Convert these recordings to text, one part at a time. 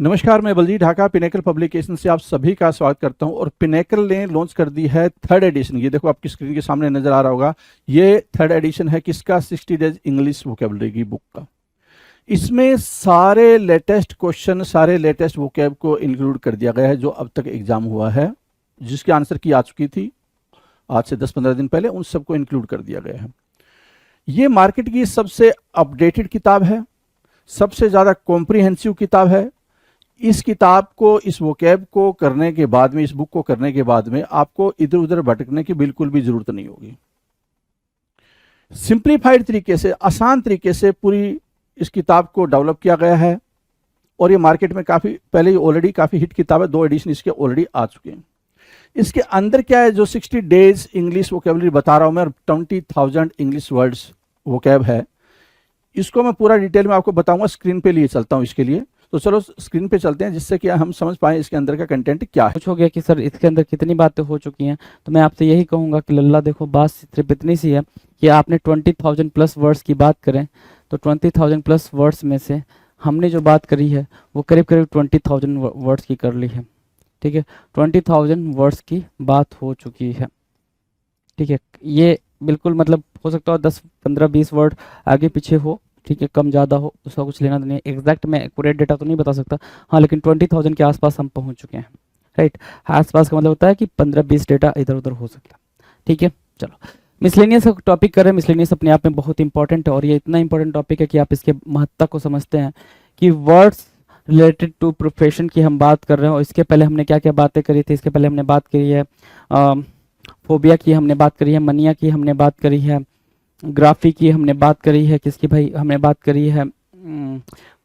नमस्कार, मैं Baljeet Dhaka pinnacle publication से आप सभी का स्वागत करता हूं। और पिनेकल ने लॉन्च कर दी है थर्ड एडिशन। ये देखो आपकी स्क्रीन के सामने नजर आ रहा होगा। ये थर्ड एडिशन है किसका? 60 डेज इंग्लिश वोकेबलरी की बुक का। इसमें सारे लेटेस्ट क्वेश्चन, सारे लेटेस्ट वोकेब को इंक्लूड कर दिया गया है जो अब तक एग्जाम हुआ है, जिसकी आंसर की आ चुकी थी आज से 10-15 दिन पहले, उन सबको इंक्लूड कर दिया गया है। ये मार्केट की सबसे अपडेटेड किताब है, सबसे ज़्यादा कॉम्प्रिहेंसिव किताब है। इस किताब को, इस वोकैब को करने के बाद में, इस बुक को करने के बाद में आपको इधर उधर भटकने की बिल्कुल भी जरूरत नहीं होगी। सिंप्लीफाइड तरीके से, आसान तरीके से पूरी इस किताब को डेवलप किया गया है। और ये मार्केट में काफ़ी पहले ही ऑलरेडी काफ़ी हिट किताब है, 2 एडिशन इसके ऑलरेडी आ चुके हैं। इसके अंदर क्या है, जो 60 डेज इंग्लिश वोकेबलरी बता रहा हूं मैं, 20,000 इंग्लिश वर्ड्स वोकैब है, इसको मैं पूरा डिटेल में आपको बताऊंगा। स्क्रीन पे लिए चलता हूं इसके लिए, तो चलो स्क्रीन पे चलते हैं जिससे कि हम समझ पाएं इसके अंदर का कंटेंट क्या है। कुछ हो गया कि सर इसके अंदर कितनी बातें हो चुकी हैं, तो मैं आपसे यही कहूँगा कि लल्ला देखो, बात सिर्फ इतनी सी है कि आपने 20,000 प्लस वर्ड्स की बात करें तो 20,000 प्लस वर्ड्स में से हमने जो बात करी है वो करीब करीब 20,000 वर्ड्स की कर ली है। ठीक है, 20,000 वर्ड्स की बात हो चुकी है। ठीक है, ये बिल्कुल मतलब हो सकता है 10, 15, 20 वर्ड आगे पीछे हो, ठीक है, कम ज़्यादा हो, उसका कुछ लेना नहीं है। एग्जैक्ट मैं एक्यूरेट डेटा तो नहीं बता सकता, हाँ, लेकिन 20,000 के आसपास हम पहुंच चुके हैं। राइट, आसपास का मतलब होता है कि 15-20 डेटा इधर उधर हो सकता है। ठीक है, चलो मिसलेनियस टॉपिक करें। मिसलेनियस अपने आप में बहुत इंपॉर्टेंट है और ये इतना इंपॉर्टेंट टॉपिक है कि आप इसके महत्ता को समझते हैं कि वर्ड्स रिलेटेड टू प्रोफेशन की हम बात कर रहे हैं। और इसके पहले हमने क्या क्या बातें करी थी? इसके पहले हमने बात करी है फोबिया की, हमने बात करी है मनिया की, हमने बात करी है ग्राफी की, हमने बात करी है किसकी भाई, हमने बात करी है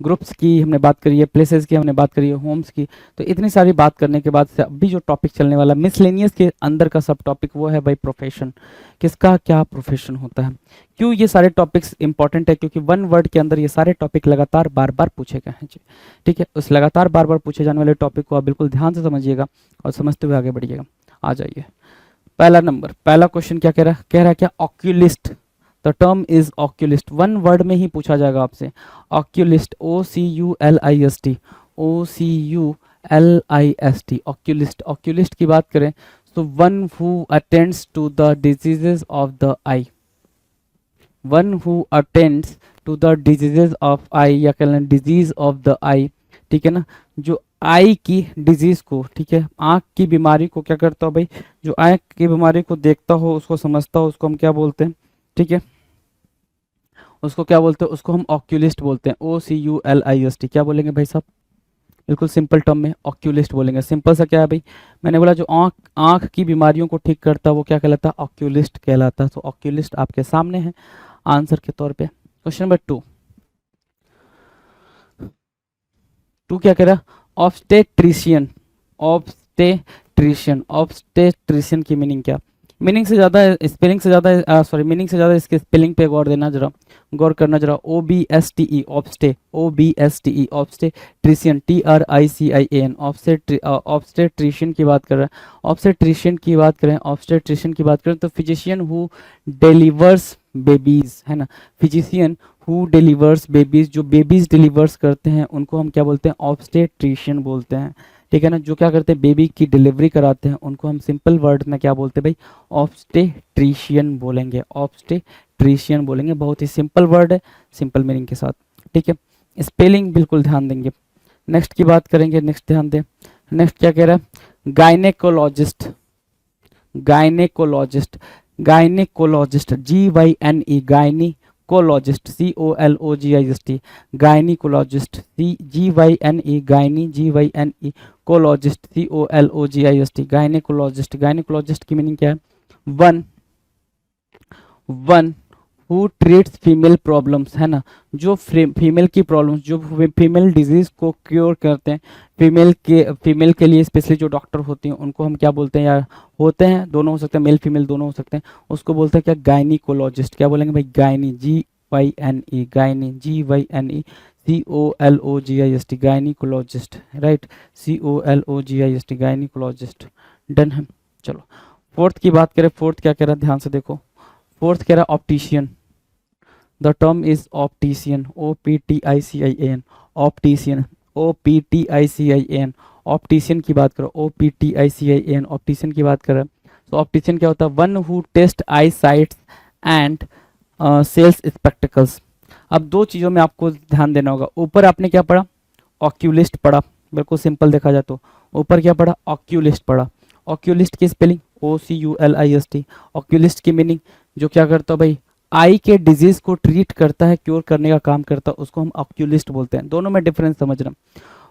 ग्रुप्स की, हमने बात करी है प्लेसेस की, हमने बात करी है होम्स की। तो इतनी सारी बात करने के बाद से अभी जो टॉपिक चलने वाला मिसलेनियस के अंदर का सब टॉपिक वो है भाई प्रोफेशन। किसका क्या प्रोफेशन होता है? क्यों ये सारे टॉपिक्स इंपॉर्टेंट है? क्योंकि वन वर्ड के अंदर ये सारे टॉपिक लगातार बार बार पूछे गए हैं जी। ठीक है, उस लगातार बार बार पूछे जाने वाले टॉपिक को आप बिल्कुल ध्यान से समझिएगा और समझते हुए आगे बढ़िएगा। आ जाइए, पहला नंबर, पहला क्वेश्चन क्या कह रहा है? कह रहा है क्या? Oculist. The term is oculist. One word में ही पूछा जाएगा आपसे। Oculist, OCULIST, OCULIST, oculist. Oculist की बात करें तो one who attends to the diseases of the eye. One who attends to the diseases of eye, या कह लें डिजीज ऑफ द आई। ठीक है ना, जो आई की डिजीज को, ठीक है, आंख की बीमारी को क्या करता हो भाई, जो आंख की बीमारी को देखता हो, उसको समझता हो, उसको हम क्या बोलते हैं? ठीक है, उसको क्या बोलते हैं? उसको हम ऑक्यूलिस्ट बोलते हैं। OCULIST। क्या बोलेंगे भाई साहब? बिल्कुल सिंपल टर्म में ऑक्यूलिस्ट बोलेंगे। सिंपल सा क्या है भाई, मैंने बोला जो आंख की बीमारियों को ठीक करता है वो क्या कहलाता है? ऑक्यूलिस्ट कहलाता है। तो ऑक्यूलिस्ट आपके सामने है आंसर के तौर पे। क्वेश्चन नंबर 2, क्या कह रहा है? ऑब्स्टेट्रिशियन। ऑब्स्टेट्रिशियन, ऑब्स्टेट्रिशियन की मीनिंग क्या? मीनिंग से ज़्यादा, स्पेलिंग से ज़्यादा, सॉरी, मीनिंग से ज़्यादा इसके स्पेलिंग पे गौर देना जरा, गौर करना जरा। OBSTE, ऑब्स्टे, OBSTE, obstetrician, TRICIAN, obstetrician की बात कर रहा है। ऑब्स्टेट्रिशियन की बात करें, ऑब्स्टेट्रिशियन की बात करें तो फिजिशियन हु डिलीवर्स बेबीज, है ना। फिजिशियन हु डिलीवर्स बेबीज, जो बेबीज डिलीवर्स करते हैं उनको हम क्या बोलते हैं? ऑब्स्टेट्रिशियन बोलते हैं। ठीक है ना, जो क्या करते हैं? बेबी की डिलीवरी कराते हैं, उनको हम सिंपल वर्ड में क्या बोलते हैं भाई? ऑब्स्टेट्रिशियन बोलेंगे। ऑब्स्टेट्रिशियन बोलेंगे, बहुत ही सिंपल वर्ड है, सिंपल मीनिंग के साथ। ठीक है, स्पेलिंग बिल्कुल ध्यान देंगे। नेक्स्ट की बात करेंगे, नेक्स्ट ध्यान दें। नेक्स्ट क्या कह रहा है? Gynaecologist. Gynaecologist, gynaecologist, GYNE, गायनीकोलॉजिस्ट, COLOGIST, गायनीकोलॉजिस्ट, GYNE, gynae, GYNE, कोलॉजिस्ट, COLOGIST, gynaecologist. Gynaecologist की मीनिंग क्या है? One who treats female problems, है ना, जो फीमेल की प्रॉब्लम्स, जो फीमेल डिजीज को क्योर करते हैं। फीमेल के लिए स्पेशली जो डॉक्टर होती हैं उनको हम क्या बोलते हैं? यार होते हैं, दोनों हो सकते हैं, मेल फीमेल दोनों हो सकते हैं, उसको बोलते हैं क्या? गायनीकोलॉजिस्ट। क्या बोलेंगे भाई? Gynae, GYNE, gynae, GYNE, COLOGIST, gynaecologist. Right, COLOGIST, gynaecologist. Done है। चलो फोर्थ की बात करें। फोर्थ क्या कह रहा है? ध्यान से देखो। फोर्थ कह रहा है optician. The term is optician, OPTICIAN, optician, OPTICIAN, optician की बात करो, OPTICIAN, ऑप्टिशियन की बात कर रहे हैं। तो ऑप्टिशियन क्या होता है? One who test eye sights and sells spectacles. अब दो चीज़ों में आपको ध्यान देना होगा। ऊपर आपने क्या पढ़ा? ऑक्यूलिस्ट पढ़ा, बिल्कुल सिंपल देखा जाए तो। ऊपर क्या पढ़ा? ऑक्यूलिस्ट पढ़ा। ऑक्यूलिस्ट की स्पेलिंग OCULIST। ऑक्यूलिस्ट की मीनिंग जो क्या करता है भाई? आई के डिजीज को ट्रीट करता है, क्योर करने का काम करता है, उसको हम ऑक्यूलिस्ट बोलते हैं। दोनों में डिफरेंस समझना।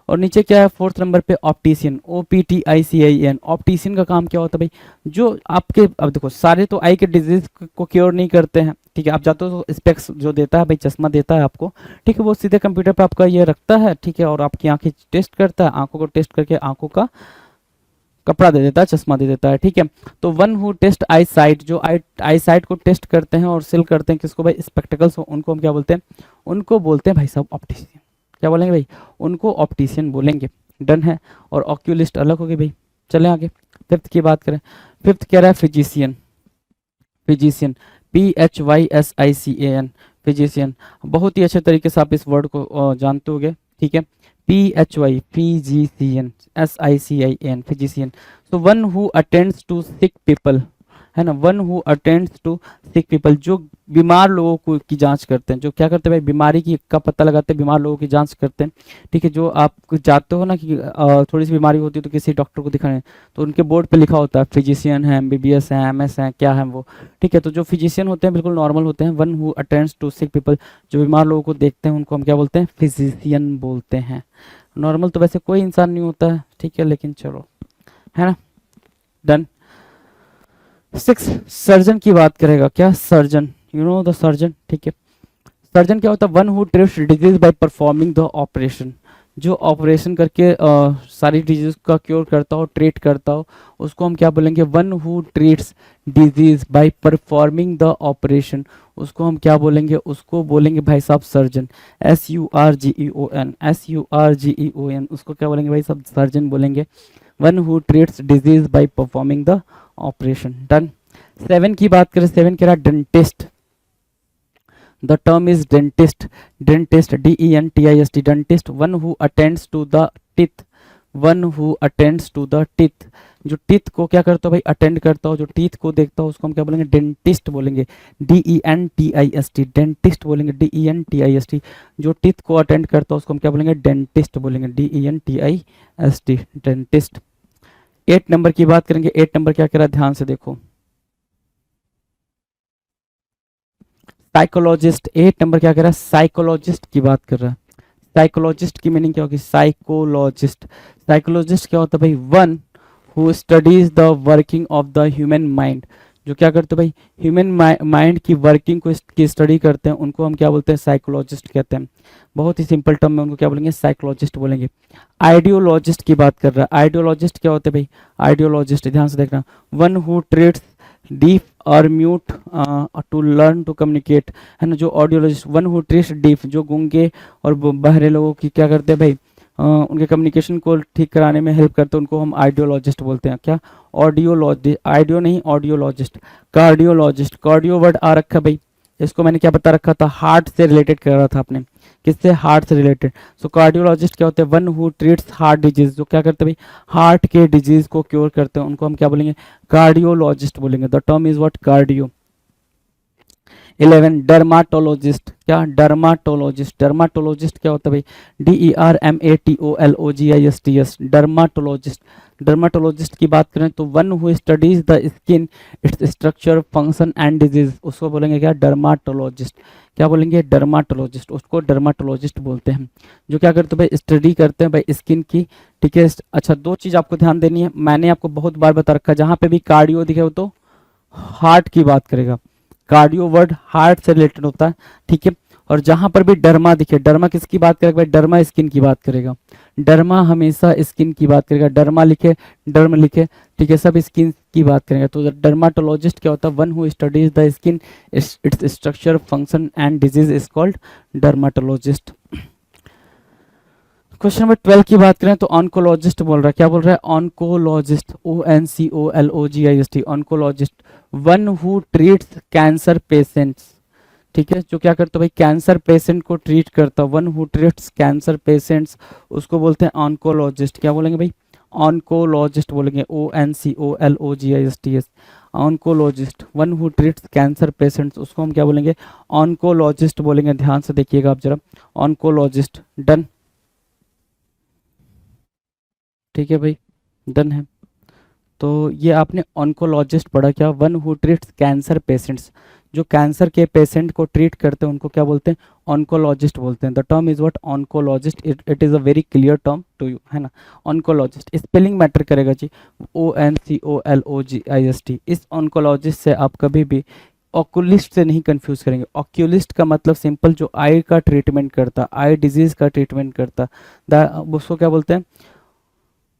और नीचे क्या है? फोर्थ नंबर पे ऑप्टिशियन, OPTICIAN। ऑप्टिशियन का काम क्या होता है भाई? जो आपके, अब देखो सारे तो आई के डिजीज को क्योर नहीं करते हैं, ठीक है। आप जाते हो तो स्पेक्स जो देता है भाई, चश्मा देता है आपको, ठीक है, वो सीधे कंप्यूटर पे आपका ये रखता है, ठीक है, और आपकी आंखें टेस्ट करता है, आंखों को टेस्ट करके आंखों का कपड़ा दे देता है, चश्मा दे देता है, ठीक है। तो one who test eye sight, जो आई साइट को टेस्ट करते हैं और सेल करते हैं किसको भाई? स्पेक्टिकल्स हो, उनको हम क्या बोलते हैं? उनको बोलते हैं भाई साहब ऑप्टिशियन। क्या बोलेंगे भाई? उनको ऑप्टिशियन बोलेंगे। डन है। और ऑक्यूलिस्ट अलग हो गए भाई। चलें आगे, फिफ्थ की बात करें। फिफ्थ कह रहा है फिजिशियन। Physician, PHYSICAN, physician. बहुत ही अच्छे तरीके से आप इस वर्ड को जानते होंगे, ठीक है। PHY, SICIN, physician. तो one who attends to sick people, है ना, one who attends to sick people, जो बीमार लोगों को की जांच करते हैं, जो क्या करते हैं भाई? बीमारी की का पता लगाते हैं, बीमार लोगों की जांच करते हैं, ठीक है। जो आप जाते हो ना कि थोड़ी सी बीमारी होती है तो किसी डॉक्टर को दिखाने, तो उनके बोर्ड पे लिखा होता है फिजिशियन है, MBBS है, MS है, क्या है वो, ठीक है। तो जो फिजिशियन होते हैं बिल्कुल नॉर्मल होते हैं। One who attends to sick people, जो बीमार लोगों को देखते हैं, उनको हम क्या बोलते हैं? फिजिशियन बोलते हैं। नॉर्मल तो वैसे कोई इंसान नहीं होता है, ठीक है, लेकिन चलो, है ना। डन। सिक्स, सर्जन की बात करेगा। क्या? Surgeon, you know the surgeon, ठीक है। सर्जन क्या होता है? One who treats disease by performing the operation, जो ऑपरेशन करके सारी डिजीज का क्योर करता हो, ट्रीट करता हो, उसको हम क्या बोलेंगे? One who treats disease by performing the operation, उसको हम क्या बोलेंगे? उसको बोलेंगे भाई साहब सर्जन। SURGEON, SURGEON, उसको क्या बोलेंगे भाई साहब? सर्जन बोलेंगे। One who treats disease by performing the operation. Done. 7 की बात करें। 7 कह रहा dentist. The term is dentist, dentist, DENTIST, dentist. One who attends to the teeth, one who attends to the teeth, जो टीथ को क्या करता हो भाई? अटेंड करता हो, जो टीथ को देखता हो, उसको हम क्या बोलेंगे? डेंटिस्ट बोलेंगे। DENTIST, डेंटिस्ट बोलेंगे, DENTIST। जो टीथ को अटेंड करता हो उसको हम क्या बोलेंगे? डेंटिस्ट बोलेंगे, DENTIST, डेंटिस्ट। 8 नंबर की बात करेंगे। 8 नंबर क्या कह रहा है? ध्यान से देखो, साइकोलॉजिस्ट। 8 नंबर क्या कह रहा है? साइकोलॉजिस्ट की बात कर रहा है। साइकोलॉजिस्ट की मीनिंग क्या होगी? साइकोलॉजिस्ट। साइकोलॉजिस्ट क्या होता है भाई? One who studies the working of the human mind, जो क्या करते हैं भाई? ह्यूमन माइंड की वर्किंग को की स्टडी करते हैं, उनको हम क्या बोलते हैं? साइकोलॉजिस्ट कहते हैं। बहुत ही सिंपल टर्म में उनको क्या बोलेंगे? साइकोलॉजिस्ट बोलेंगे। आइडियोलॉजिस्ट की बात कर रहा है। आइडियोलॉजिस्ट क्या होते हैं भाई? आइडियोलॉजिस्ट, ध्यान से देखना, वन हु ट्रेड्स डीफ और mute to learn to communicate, है ना, जो audiologist. One who trades deaf, जो गूंगे और बहरे लोगों की क्या करते हैं भाई? उनके कम्युनिकेशन को ठीक कराने में हेल्प करते हैं, उनको हम आइडियोलॉजिस्ट बोलते हैं। क्या? ऑडियोलॉजिस्ट, आइडियो नहीं, ऑडियोलॉजिस्ट। कार्डियोलॉजिस्ट, कार्डियो वर्ड आ रखा भाई, इसको मैंने क्या बता रखा था? हार्ट से रिलेटेड कर रहा था आपने। किससे? हार्ट से रिलेटेड। सो कार्डियोलॉजिस्ट क्या होते हैं? One who treats heart disease, जो क्या करते हैं भाई? हार्ट के डिजीज को क्योर करते हैं, उनको हम क्या बोलेंगे? कार्डियोलॉजिस्ट बोलेंगे। The term is what? Cardio. 11, dermatologist. क्या? डर्माटोलॉजिस्ट। डर्माटोलॉजिस्ट क्या होता है भाई? DERMATOLOGIST, dermatologist. डर्माटोलॉजिस्ट की बात करें तो one who studies the skin, its structure, function and disease, उसको बोलेंगे क्या? डर्माटोलॉजिस्ट। क्या बोलेंगे? डर्माटोलॉजिस्ट, उसको डर्माटोलॉजिस्ट बोलते हैं। जो क्या करते हैं भाई? स्टडी करते हैं भाई स्किन की, ठीक है। अच्छा, दो चीज आपको ध्यान देनी है, मैंने आपको बहुत बार बता रखा है, जहां पे भी कार्डियो दिखे हो तो हार्ट की बात करेगा। कार्डियो वर्ड हार्ट से रिलेटेड होता है, ठीक है। और जहां पर भी डर्मा दिखे, डर्मा किसकी बात करेगा भाई? डर्मा स्किन की बात करेगा। डर्मा हमेशा स्किन की बात करेगा। डर्मा लिखे, डर्म लिखे, ठीक है, सब स्किन की बात करेंगे। तो डर्माटोलॉजिस्ट क्या होता है? One who studies the skin, its structure, function and disease is called dermatologist. Question number 12 की बात करें तो ऑन्कोलॉजिस्ट बोल रहा है। क्या बोल रहा है? Oncologist, ONCOLOGIST, oncologist. One who treats cancer patients, ठीक है, जो क्या करता है भाई, कैंसर पेशेंट को ट्रीट करता, one who treats cancer patients, उसको बोलते हैं ऑन्कोलॉजिस्ट। क्या बोलेंगे भाई, ऑन्कोलॉजिस्ट बोलेंगे, ONCOLOGIST, oncologist. One who treats cancer patients, उसको हम क्या बोलेंगे, ऑन्कोलॉजिस्ट बोलेंगे। ध्यान से देखिएगा आप जरा, ऑन्कोलॉजिस्ट। डन, ठीक है भाई, डन है। तो ये आपने ऑन्कोलॉजिस्ट पढ़ा, क्या, one who treats cancer patients, जो कैंसर के पेशेंट को ट्रीट करते हैं उनको क्या बोलते हैं, ऑन्कोलॉजिस्ट बोलते हैं। The term is what, oncologist. It is a very clear term to you, है ना। ऑन्कोलॉजिस्ट, स्पेलिंग मैटर करेगा जी, ONCOLOGIST। इस ऑन्कोलॉजिस्ट से आप कभी भी ऑक्यूलिस्ट से नहीं कंफ्यूज करेंगे। ऑक्यूलिस्ट का मतलब सिंपल, जो आई का ट्रीटमेंट करता, आई डिजीज का ट्रीटमेंट करता, उसको क्या बोलते हैं,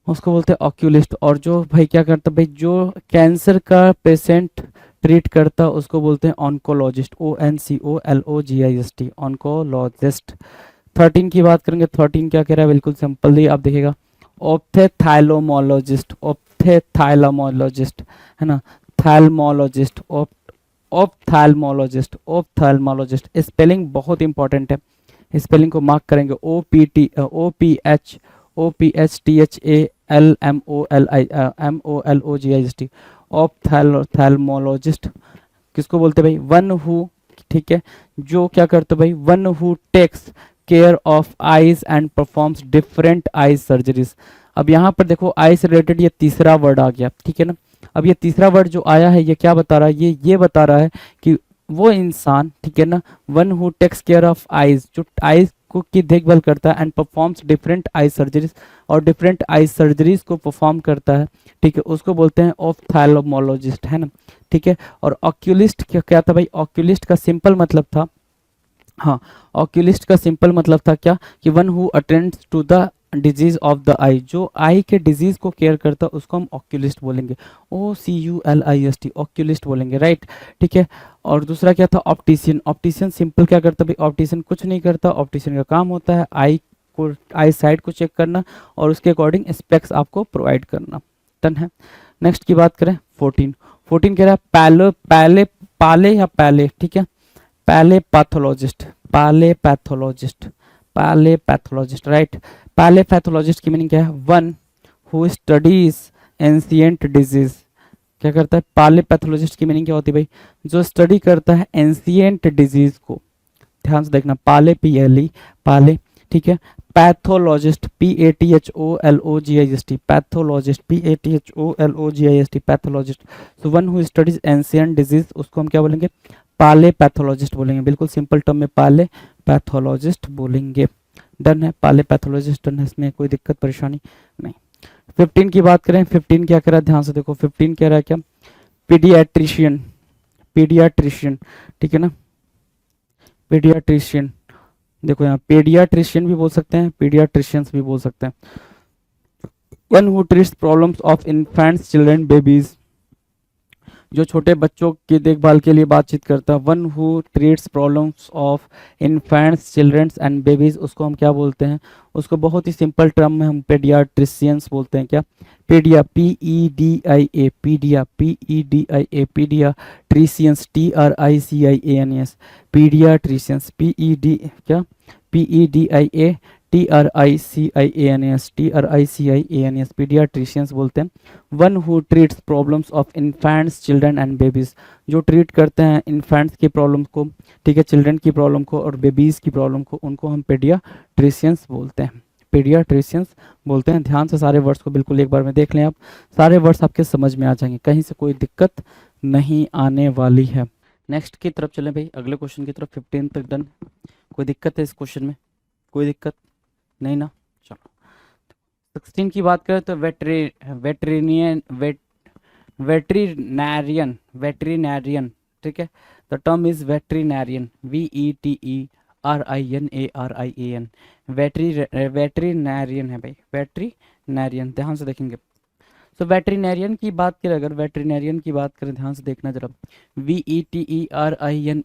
उसको बोलते हैं ऑक्यूलिस्ट। और जो भाई क्या करता भाई, जो कैंसर का पेशेंट ट्रीट करता उसको बोलते हैं ऑन्कोलॉजिस्ट, ONCOLOGIST, ऑन्कोलॉजिस्ट। 13 की बात करेंगे, 13 क्या कह रहा है, बिल्कुल सिंपल ही आप देखिएगा, ऑप्थेथाइलोमोलॉजिस्ट, ऑप्थेथाइलोमोलॉजिस्ट, है ना, थैल्मोलॉजिस्ट, ऑप्थाल्मोलॉजिस्ट, ऑप्थाल्मोलॉजिस्ट। स्पेलिंग बहुत इंपॉर्टेंट है, स्पेलिंग को मार्क करेंगे, OPHTHALMOLIGIST, ऑप्थैल्मोलॉजिस्ट। किसको बोलते हैं भाई, वन हु, ठीक है, जो क्या करते भाई, one who takes care of eyes and performs different eyes surgeries. अब यहाँ पर देखो, आई से रिलेटेड ये तीसरा वर्ड आ गया, ठीक है ना। अब ये तीसरा वर्ड जो आया है, ये क्या बता रहा है, ये बता रहा है कि वो इंसान, ठीक है ना, one who takes care of eyes, जो आईज को की देखभाल करता है, and performs different eye surgeries, और डिफरेंट आई सर्जरीज को परफॉर्म करता है, ठीक है, उसको बोलते हैं ऑप्थैल्मोलॉजिस्ट, है ना, ठीक है। और ऑक्यूलिस्ट क्या था भाई, ऑक्यूलिस्ट का सिंपल मतलब था, हाँ, ऑक्यूलिस्ट का सिंपल मतलब था क्या, कि one who attends to the disease of the eye, जो आई के डिजीज को केयर करता उसको हम ऑक्यूलिस्ट बोलेंगे, OCULIST, ऑक्यूलिस्ट बोलेंगे, राइट, ठीक है। और दूसरा क्या था, ऑप्टिशियन। ऑप्टिशियन सिंपल क्या करता भाई, ऑप्टिशियन कुछ नहीं करता, ऑप्टिशियन का काम होता है आई को, आई साइड को चेक करना और उसके अकॉर्डिंग स्पेक्स आपको प्रोवाइड करना। डन है। नेक्स्ट की बात करें, 14 कह रहा है पाले या पहले, ठीक है, पहले पैथोलॉजिस्ट, राइट। पहले पैथोलॉजिस्ट की मीनिंग क्या है, one who studies ancient disease. क्या करता है, पाले पैथोलॉजिस्ट की मीनिंग क्या होती है भाई, जो स्टडी करता है एंशिएंट डिजीज को। ध्यान से देखना, पाले, PLE, पाले, ठीक है। Pathologist, PATHOLOGIST, pathologist, PATHOLOGIST, pathologist. So one who studies ancient disease, उसको हम क्या बोलेंगे, पाले पैथोलॉजिस्ट बोलेंगे। बिल्कुल सिंपल टर्म में पाले पैथोलॉजिस्ट बोलेंगे। डन है, पाले पैथोलॉजिस्ट डन है, इसमें कोई दिक्कत परेशानी नहीं। 15 की बात करें, 15 क्या कह रहा है, ध्यान से देखो, 15 कह रहा है क्या, पीडियाट्रिशियन, ठीक है ना, पीडियाट्रिशियन। देखो यहाँ पीडियाट्रिशियन भी बोल सकते हैं, पीडियाट्रिशियंस भी बोल सकते हैं। One who treats problems of infants, children, babies, जो छोटे बच्चों की देखभाल के लिए बातचीत करता है। One who treats problems of infants, children's and babies, उसको हम क्या बोलते हैं, उसको बहुत ही सिंपल टर्म में हम पेडियाट्रिशियंस बोलते हैं। क्या, पीडिया, PEDIA, पीडिया, PEDIA, paediatricians, TRICIANS, paediatricians, PED क्या, PEDIA TRICIANS, पीडियाट्रिशियंस बोलते हैं। One who treats problems of infants, children and babies, जो ट्रीट करते हैं इन्फेंट्स की प्रॉब्लम को, ठीक है, चिल्ड्रन की प्रॉब्लम को और बेबीज की प्रॉब्लम को, उनको हम पीडियाट्रिशियंस बोलते हैं, पीडियाट्रिशियंस बोलते हैं। ध्यान से सारे वर्ड्स को बिल्कुल एक बार में देख लें आप, सारे वर्ड्स आपके समझ में आ जाएंगे, कहीं से कोई दिक्कत नहीं आने वाली है। नेक्स्ट की तरफ चलें भाई, अगले क्वेश्चन की तरफ। 15 तक डन, कोई दिक्कत है इस क्वेश्चन में, कोई दिक्कत नहीं ना, चलो। 16 की बात करें तो वेटरिनैरियन, ठीक है, द टर्म इज वेटरिनैरियन, VETERINARIAN, वेटरिनैरियन है भाई, वेटरिनैरियन। ध्यान से देखेंगे, तो वेटरिनैरियन की बात करें, अगर वेटरिनैरियन की बात करें, ध्यान से देखना जरा, VETERINARIAN,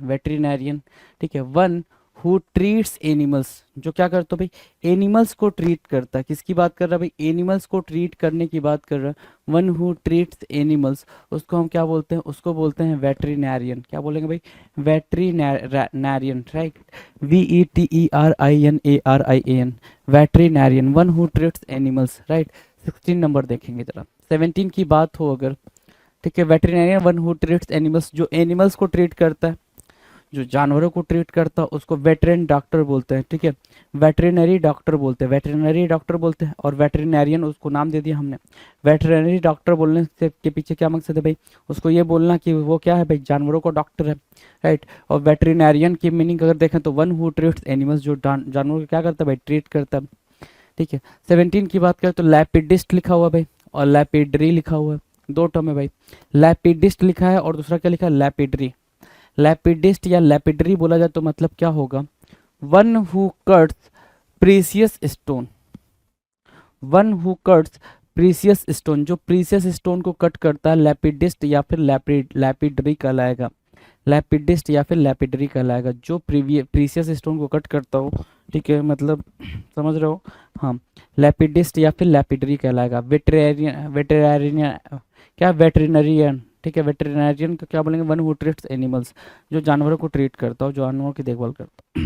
वेटरिनैरियन, ठीक है, वन हु ट्रीट्स एनिमल्स, जो क्या करता है भाई, एनिमल्स को ट्रीट करता है। किसकी बात कर रहा है भाई, एनिमल्स को ट्रीट करने की बात कर रहा है। वन हु ट्रीट्स एनिमल्स, उसको हम क्या बोलते हैं, उसको बोलते हैं वेटरिनैरियन। क्या बोलेंगे भाई, veterinarian, right, VETERINARIAN, veterinarian, one who treats animals, right. 16 number देखेंगे जरा, 17 की बात हो अगर, ठीक है, veterinarian one who treats animals, जो एनिमल्स को ट्रीट करता है, जो जानवरों को ट्रीट करता है उसको वेटरन डॉक्टर बोलते हैं, ठीक है, वेटरिनरी डॉक्टर बोलते हैं, वेटरिनरी डॉक्टर बोलते हैं। और वेटरिनरियन उसको नाम दे दिया हमने। वेटरिनरी डॉक्टर बोलने से के पीछे क्या मकसद है भाई, उसको ये बोलना कि वो क्या है भाई, जानवरों को डॉक्टर है, राइट। और वेटरिनरियन की मीनिंग अगर देखें तो वन हु ट्रीट्स एनिमल्स, जो जानवरों को क्या करता है भाई, ट्रीट करता है, ठीक है। 17 की बात करें तो लैपिडिस्ट लिखा हुआ भाई और लैपिडरी लिखा हुआ है, दो टर्म है भाई। लैपिडिस्ट लिखा है और दूसरा क्या लिखा है, लैपिडरी। लैपिडिस्ट या लैपिडरी बोला जाए तो मतलब क्या होगा, one who cuts precious stone, one who cuts precious stone, जो प्रीसियस स्टोन को कट करता है, लैपिडिस्ट या फिर लैपिडरी कहलाएगा, लैपिडिस्ट या फिर लैपिडरी कहलाएगा, जो प्रीसियस स्टोन को कट करता हो, ठीक है, मतलब समझ रहे हो, हाँ, लैपिडिस्ट या फिर लैपिडरी कहलाएगा। वेटरेरियन, वेटरेरियन क्या, वेटरिनरियन, ठीक है, वेटरिनरियन को क्या बोलेंगे, वन हु ट्रीट्स एनिमल्स, जो जानवरों को ट्रीट करता हो, जो जानवरों की देखभाल करता हो।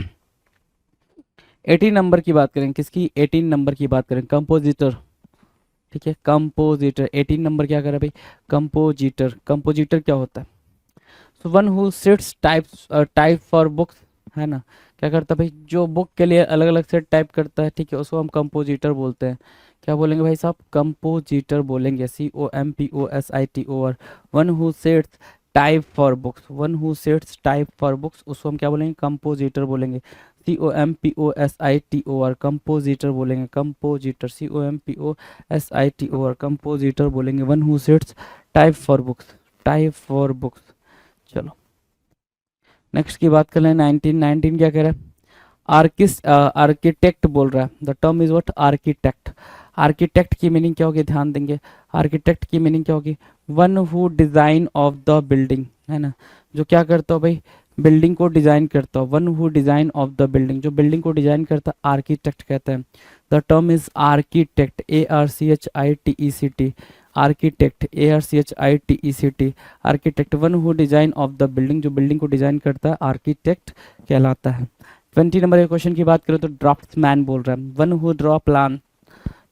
18 नंबर की बात करें, किसकी, 18 नंबर की बात करें, कंपोजिटर, ठीक है, कंपोजिटर। 18 नंबर क्या कर रहा है भाई, कंपोजिटर। कंपोजिटर क्या होता है, so one who sits type for books, है ना, क्या करता है भाई, जो बुक के लिए अलग अलग सेट टाइप करता है, ठीक है, उसको हम कंपोजिटर बोलते हैं। क्या बोलेंगे भाई साहब, कंपोजिटर बोलेंगे, COMPOSITOR। One who sits type for books, one who sits type for books, उसको हम क्या बोलेंगे, कंपोजिटर बोलेंगे, COMPOSITOR, कंपोजिटर बोलेंगे, कंपोजिटर, COMPOSITOR, कंपोजिटर बोलेंगे। One who sits type for books, type for books. चलो नेक्स्ट की बात कर लें, 19 क्या कह रहा है, आर्किटेक्ट बोल रहा है। The term is what, architect. Architect की मीनिंग क्या होगी, ध्यान देंगे, आर्किटेक्ट की मीनिंग क्या होगी, one who design of the building, है ना, जो क्या करता हो भाई, बिल्डिंग को डिजाइन करता हो, one who design of the building, जो बिल्डिंग को डिजाइन करता है, आर्किटेक्ट कहते हैं। The term is architect, ARCHITECT, architect, ARCHITECT, architect, one who design of the building, जो बिल्डिंग को डिजाइन करता है, आर्किटेक्ट कहलाता है। 20 नंबर के क्वेश्चन की बात करें तो ड्राफ्ट्समैन बोल रहा है, वन हु ड्रॉ प्लान,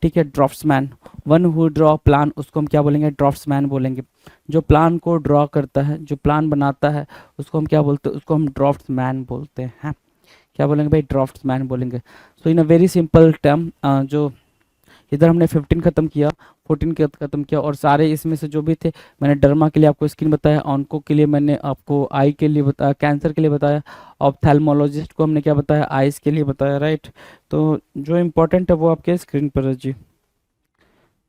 ठीक है, draughtsman, one who draw plan, उसको हम क्या बोलेंगे, ड्राफ्ट्समैन बोलेंगे। जो प्लान को ड्रॉ करता है, जो प्लान बनाता है, उसको हम क्या बोलते हैं, उसको हम ड्राफ्ट्समैन बोलते हैं। क्या बोलेंगे भाई, ड्राफ्ट्समैन बोलेंगे। सो इन अ वेरी सिंपल टर्म, जो इधर हमने 15 खत्म किया, 14 खत्म किया, और सारे इसमें से जो भी थे, मैंने डर्मा के लिए आपको स्किन बताया, ऑन्को के लिए मैंने आपको आई के लिए बताया, कैंसर के लिए बताया, ऑप्थेल्मोलॉजिस्ट को हमने क्या बताया, आइज के लिए बताया, राइट। तो जो इम्पोर्टेंट है वो आपके स्क्रीन पर है जी,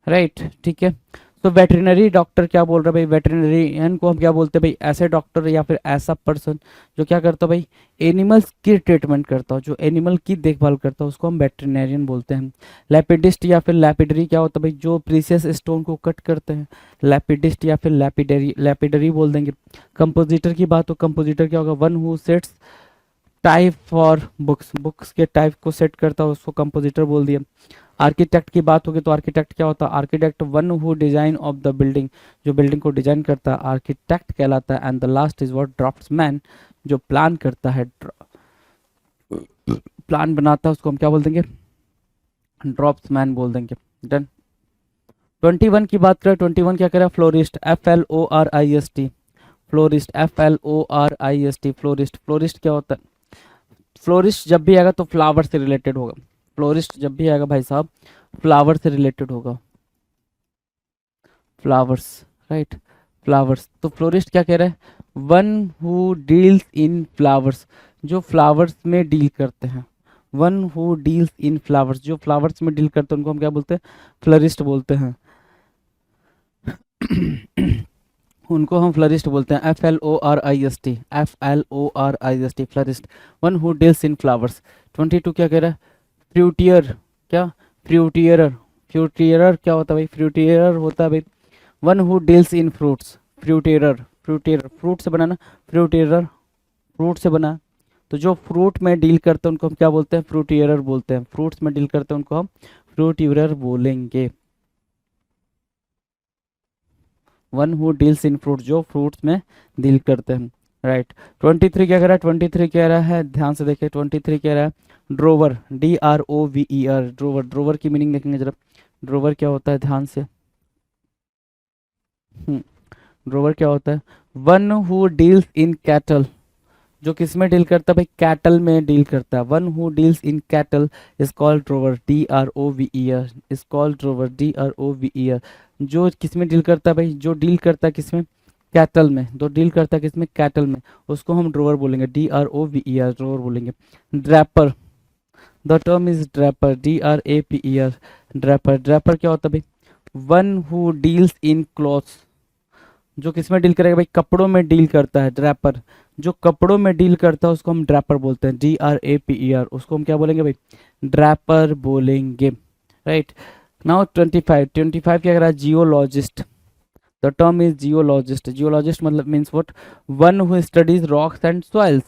राइट, ठीक है। तो वेटरिनरी डॉक्टर क्या बोल रहा है भाई, वेटरिनरियन को हम क्या बोलते हैं भाई, ऐसे डॉक्टर या फिर ऐसा पर्सन जो क्या करता है भाई, एनिमल्स की ट्रीटमेंट करता हो, जो एनिमल की देखभाल करता है, उसको हम वेटरिनरियन बोलते हैं। लैपिडिस्ट या फिर लैपिडरी क्या होता है भाई, जो प्रीसियस स्टोन को कट करते हैं, लैपिडिस्ट या फिर लैपिडरी, लैपिडरी बोल देंगे। कंपोजिटर की बात हो, कंपोजिटर क्या होगा, one who sets type for books, books के टाइप को सेट करता है, उसको कंपोजिटर बोल दिया। आर्किटेक्ट की बात होगी तो आर्किटेक्ट क्या होता है, architect one who design of the building, जो बिल्डिंग को डिजाइन करता है, आर्किटेक्ट कहलाता है। And the last is what, draughtsman, जो प्लान करता है, प्लान बनाता है, उसको हम क्या बोल देंगे, ड्राफ्ट्समैन बोल देंगे। डन। 21 की बात करें, 21 क्या करें, florist, FLORIST, florist, FLORIST, florist. Florist क्या होता है, फ्लोरिस्ट जब भी आएगा तो फ्लावर से रिलेटेड होगा, फ्लोरिस्ट जब भी आएगा भाई साहब फ्लावर से रिलेटेड होगा, फ्लावर्स, राइट, फ्लावर्स। तो फ्लोरिस्ट क्या कह रहा है, one who deals in flowers, जो फ्लावर्स में डील करते हैं, one who deals in flowers, जो फ्लावर्स में डील करते हैं, उनको हम क्या बोलते हैं, फ्लोरिस्ट बोलते हैं। उनको हम फ्लरिस्ट बोलते हैं, FLORIST, FLORIST, flourished, one who deals in flowers. 22 क्या कह रहा है, फ्रूटियर, क्या, फ्रूटियरर, फ्रूटियरर क्या होता है भाई, फ्रूटियरर होता है भाई one who deals in fruits, fruiterer, fruiterer, fruit से बनाना, फ्रूटियरर फ्रूट से बना, तो जो फ्रूट में डील करते हैं उनको हम क्या बोलते हैं, फ्रूटियरर बोलते हैं। फ्रूट्स में डील करते हैं उनको हम फ्रूटियरर बोलेंगे। One who deals in fruit, जो फ्रूट्स में डील करते हैं, राइट। 23 क्या कह रहा है, 23 कह रहा है, ध्यान से देखिए 23 कह रहा है ड्रोवर, DROVER, ड्रोवर। ड्रोवर की मीनिंग देखेंगे जरा, ड्रोवर क्या होता है, ध्यान से। ड्रोवर क्या होता है, one who deals in cattle, जो किस में डील करता है भाई, कैटल में डील करता है। One who deals in cattle is called drawer, DROVER, is called drawer, DROVER। जो किस में डील करता है भाई, जो डील करता है किस में, कैटल में, जो डील करता है किस में, कैटल में, उसको हम ड्रोवर बोलेंगे, DROVER, ड्रोवर बोलेंगे। Draper, the term is Draper, DRAPER, Draper. Draper क्या होता है भाई, one who deals in clothes, जो किस में डील करेगा भाई, कपड़ों में डील करता है, ड्रैपर। जो कपड़ों में डील करता है उसको हम ड्रैपर बोलते हैं, DRAPER, उसको हम क्या बोलेंगे भाई, ड्रैपर बोलेंगे, राइट। नाउ 25 क्या कह रहा है, geologist, the term is geologist. Geologist मतलब means what, one who studies rocks and soils,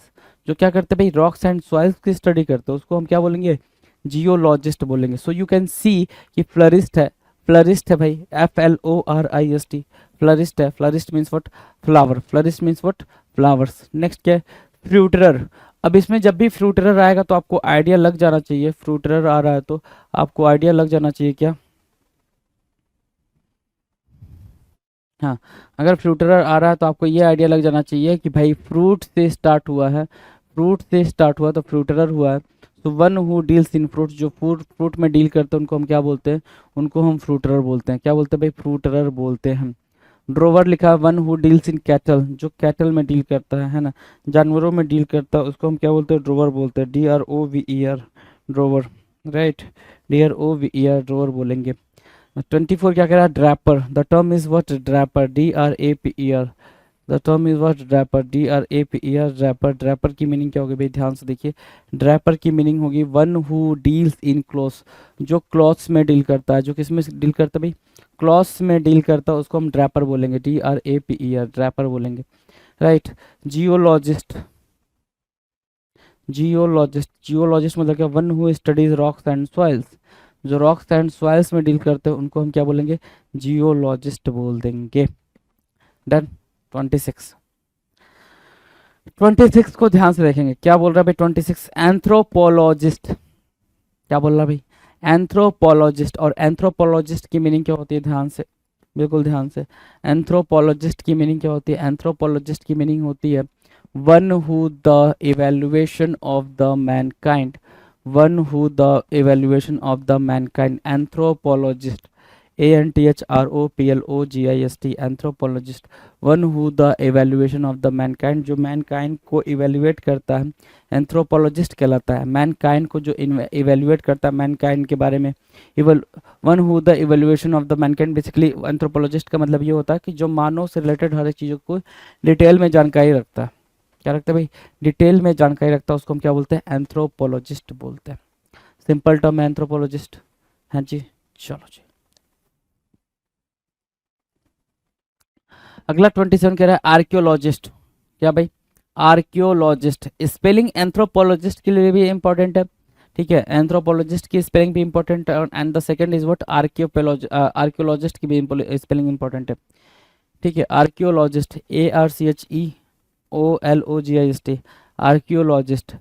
जो क्या करते हैं भाई, रॉक्स एंड सॉइल्स की स्टडी करते हैं, उसको हम क्या बोलेंगे, जियोलॉजिस्ट बोलेंगे। सो यू कैन सी कि फ्लरिस्ट है, फ्लरिस्ट है भाई, FLORIST, फ्लरिस्ट है। Flourished means what, flower, flourished means what, flowers. Next क्या है, फ्रूटरर। अब इसमें जब भी फ्रूटरर आएगा तो आपको आइडिया लग जाना चाहिए, फ्रूटरर आ रहा है तो आपको आइडिया लग जाना चाहिए क्या, हाँ, अगर फ्रूटरर आ रहा है तो आपको ये आइडिया लग जाना चाहिए कि भाई फ्रूट से स्टार्ट हुआ है, फ्रूट से स्टार्ट हुआ तो फ्रूटरर हुआ है। तो one who deals in fruit, जो फ्रूट में डील करते हैं उनको हम क्या बोलते हैं, उनको हम फ्रूटरर बोलते हैं। क्या बोलते हैं भाई, फ्रूटरर बोलते हैं। ड्रोवर लिखा है, one who deals in cattle, जो कैटल में डील करता है ना, जानवरों में डील करता है, उसको हम क्या बोलते हैं, ड्रोवर बोलते हैं, DROVER, drawer, right, DROVER, drawer बोलेंगे। 24 क्या कह रहा है, Draper, the term is what, Draper, DRAPER, the term is what, Draper, DRAPER, Draper. Draper की मीनिंग क्या होगी भाई, ध्यान से देखिए, ड्रैपर की मीनिंग होगी one who deals in clothes, जो क्लॉथ्स में डील करता है, जो किस में डील करता है भाई, क्लॉथ्स में डील करता है, उसको हम ड्रैपर बोलेंगे, DRAPER, ड्रैपर बोलेंगे, राइट। जियोलॉजिस्ट, जियोलॉजिस्ट, जियोलॉजिस्ट मतलब क्या, one who studies rocks and soils, जो रॉक्स एंड सॉइल्स में डील करते हैं उनको हम क्या बोलेंगे, जियोलॉजिस्ट बोल देंगे। डन। 26 को ध्यान से देखेंगे, क्या बोल रहा है भाई 26, एंथ्रोपोलॉजिस्ट, क्या बोल रहा है भाई, एंथ्रोपोलॉजिस्ट। और एंथ्रोपोलॉजिस्ट की मीनिंग क्या होती है, ध्यान से, बिल्कुल ध्यान से, एंथ्रोपोलॉजिस्ट की मीनिंग क्या होती है, एंथ्रोपोलॉजिस्ट की मीनिंग होती है one who the evaluation of the Mankind, one who the evaluation of the Mankind, anthropologist, ANTHROPLOGIST, anthropologist, one who the evaluation of the Mankind, जो मैनकाइंड को इवेल्युएट करता है, एंथ्रोपोलॉजिस्ट कहलाता है। मैनकाइंड को जो इवेल्युएट करता है, मैनकाइंड के बारे में, one who the evaluation of the Mankind, basically anthropologist का मतलब ये होता है कि जो मानव से रिलेटेड हर एक चीज़ों को डिटेल में जानकारी रखता है, क्या रखता है भाई, डिटेल में जानकारी रखता है, उसको हम क्या बोलते हैं, एंथ्रोपोलॉजिस्ट बोलते हैं। सिंपल टर्म है एंथ्रोपोलॉजिस्ट, हाँ जी। चलो जी, अगला 27 कह रहा है आर्कियोलॉजिस्ट, क्या भाई, आर्कियोलॉजिस्ट। स्पेलिंग एंथ्रोपोलॉजिस्ट के लिए भी इंपॉर्टेंट है, ठीक है, एंथ्रोपोलॉजिस्ट की स्पेलिंग भी इंपॉर्टेंट है, and the second is what, archaeologist की भी स्पेलिंग इंपॉर्टेंट है, ठीक है। Archaeologist, ARCHEOLOGIST, archaeologist.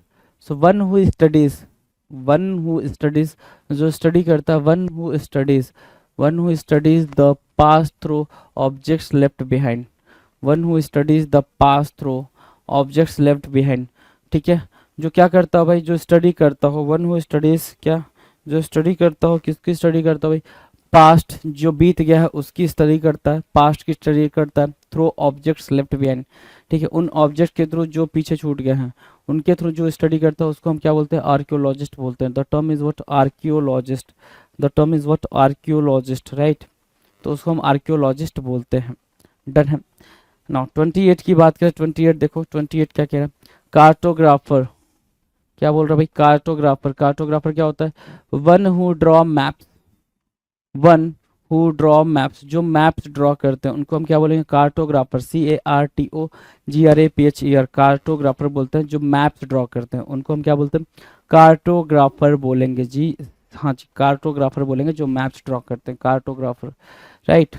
So one who studies, one who studies, जो स्टडी करता है, one who studies the pass through objects left behind, one who studies the pass through objects left behind, ठीक है। जो क्या करता हो भाई, जो स्टडी करता हो, वन हु स्टडीज, क्या, जो स्टडी करता हो, किसकी स्टडी करता हो भाई, पास्ट, जो बीत गया है उसकी स्टडी करता है, पास्ट की स्टडी करता है, थ्रू ऑब्जेक्ट्स लेफ्ट बिहाइंड, ठीक है, उन ऑब्जेक्ट के थ्रू जो पीछे छूट गए हैं उनके थ्रू जो स्टडी करता है उसको हम क्या बोलते हैं, आर्कियोलॉजिस्ट बोलते हैं। The term is what, archaeologist, the term is what, archaeologist, right, तो उसको हम आर्कियोलॉजिस्ट बोलते हैं। डन है। नाउ 28 की बात करें, 28 देखो, 28 क्या कह रहा है, कार्टोग्राफर, क्या बोल रहा है भाई, कार्टोग्राफर। कार्टोग्राफर क्या होता है, one who draw maps, one who draw maps, जो मैप्स ड्रॉ करते हैं उनको हम क्या बोलेंगे? कार्टोग्राफर, CARTOGRAPHER, कार्टोग्राफर बोलते हैं। जो मैप्स ड्रॉ करते हैं उनको हम क्या बोलते हैं? कार्टोग्राफर बोलेंगे जी। हाँ जी, कार्टोग्राफर बोलेंगे जो मैप्स ड्रॉ करते हैं, cartographer, right.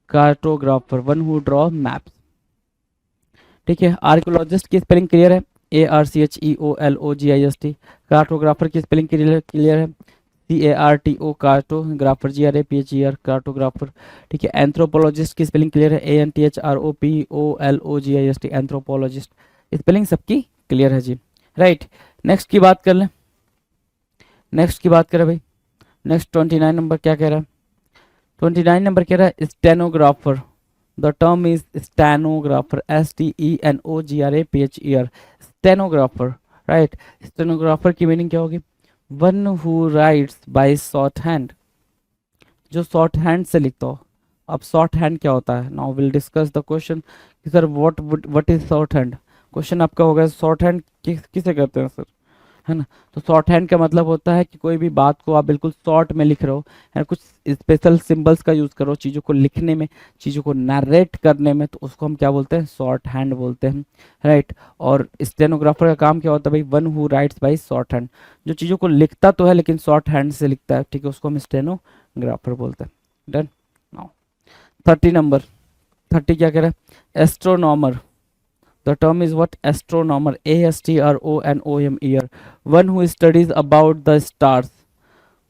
Cartographer, one who draw maps. ठीक है, आर्कियोलॉजिस्ट की स्पेलिंग क्लियर है, ARCHEOLOGIST। कार्टोग्राफर की स्पेलिंग क्लियर है, CARTO, कार्टोग्राफर, GRAPHER, कार्टोग्राफर। ठीक है, एंथ्रोपोलॉजिस्ट की स्पेलिंग क्लियर है, ANTHROPOLOGIST, एंथ्रोपोलॉजिस्ट। स्पेलिंग सबकी क्लियर है जी, राइट। नेक्स्ट की बात कर लें, नेक्स्ट की बात करें भाई। नेक्स्ट 29 नंबर क्या कह रहा है? 29 नंबर कह रहा है stenographer. The term is stenographer, STENOGRAPHER, stenographer, right. Stenographer की मीनिंग क्या होगी? One who writes by short hand, जो शॉर्ट हैंड से लिखता हो। अब शॉर्ट हैंड क्या होता है? Now will discuss the question कि sir what is shorthand. Question आपका होगा शॉर्ट हैंड किसे कहते हैं सर, है ना? तो शॉर्ट हैंड का मतलब होता है कि कोई भी बात को आप बिल्कुल शॉर्ट में लिख रहे हो, है कुछ स्पेशल सिंबल्स का यूज करो चीज़ों को लिखने में, चीज़ों को नरेट करने में, तो उसको हम क्या बोलते हैं? शॉर्ट हैंड बोलते हैं, राइट। और स्टेनोग्राफर का काम क्या होता है भाई? One who writes by short hand, जो चीज़ों को लिखता तो है लेकिन शॉर्ट हैंड से लिखता है, ठीक है, उसको हम स्टेनोग्राफर बोलते हैं। डन। नाउ 30 नंबर, 30 क्या कह रहा है? Astronomer. The term is what? Astronomer, ASTRONOMER, one who studies about the stars,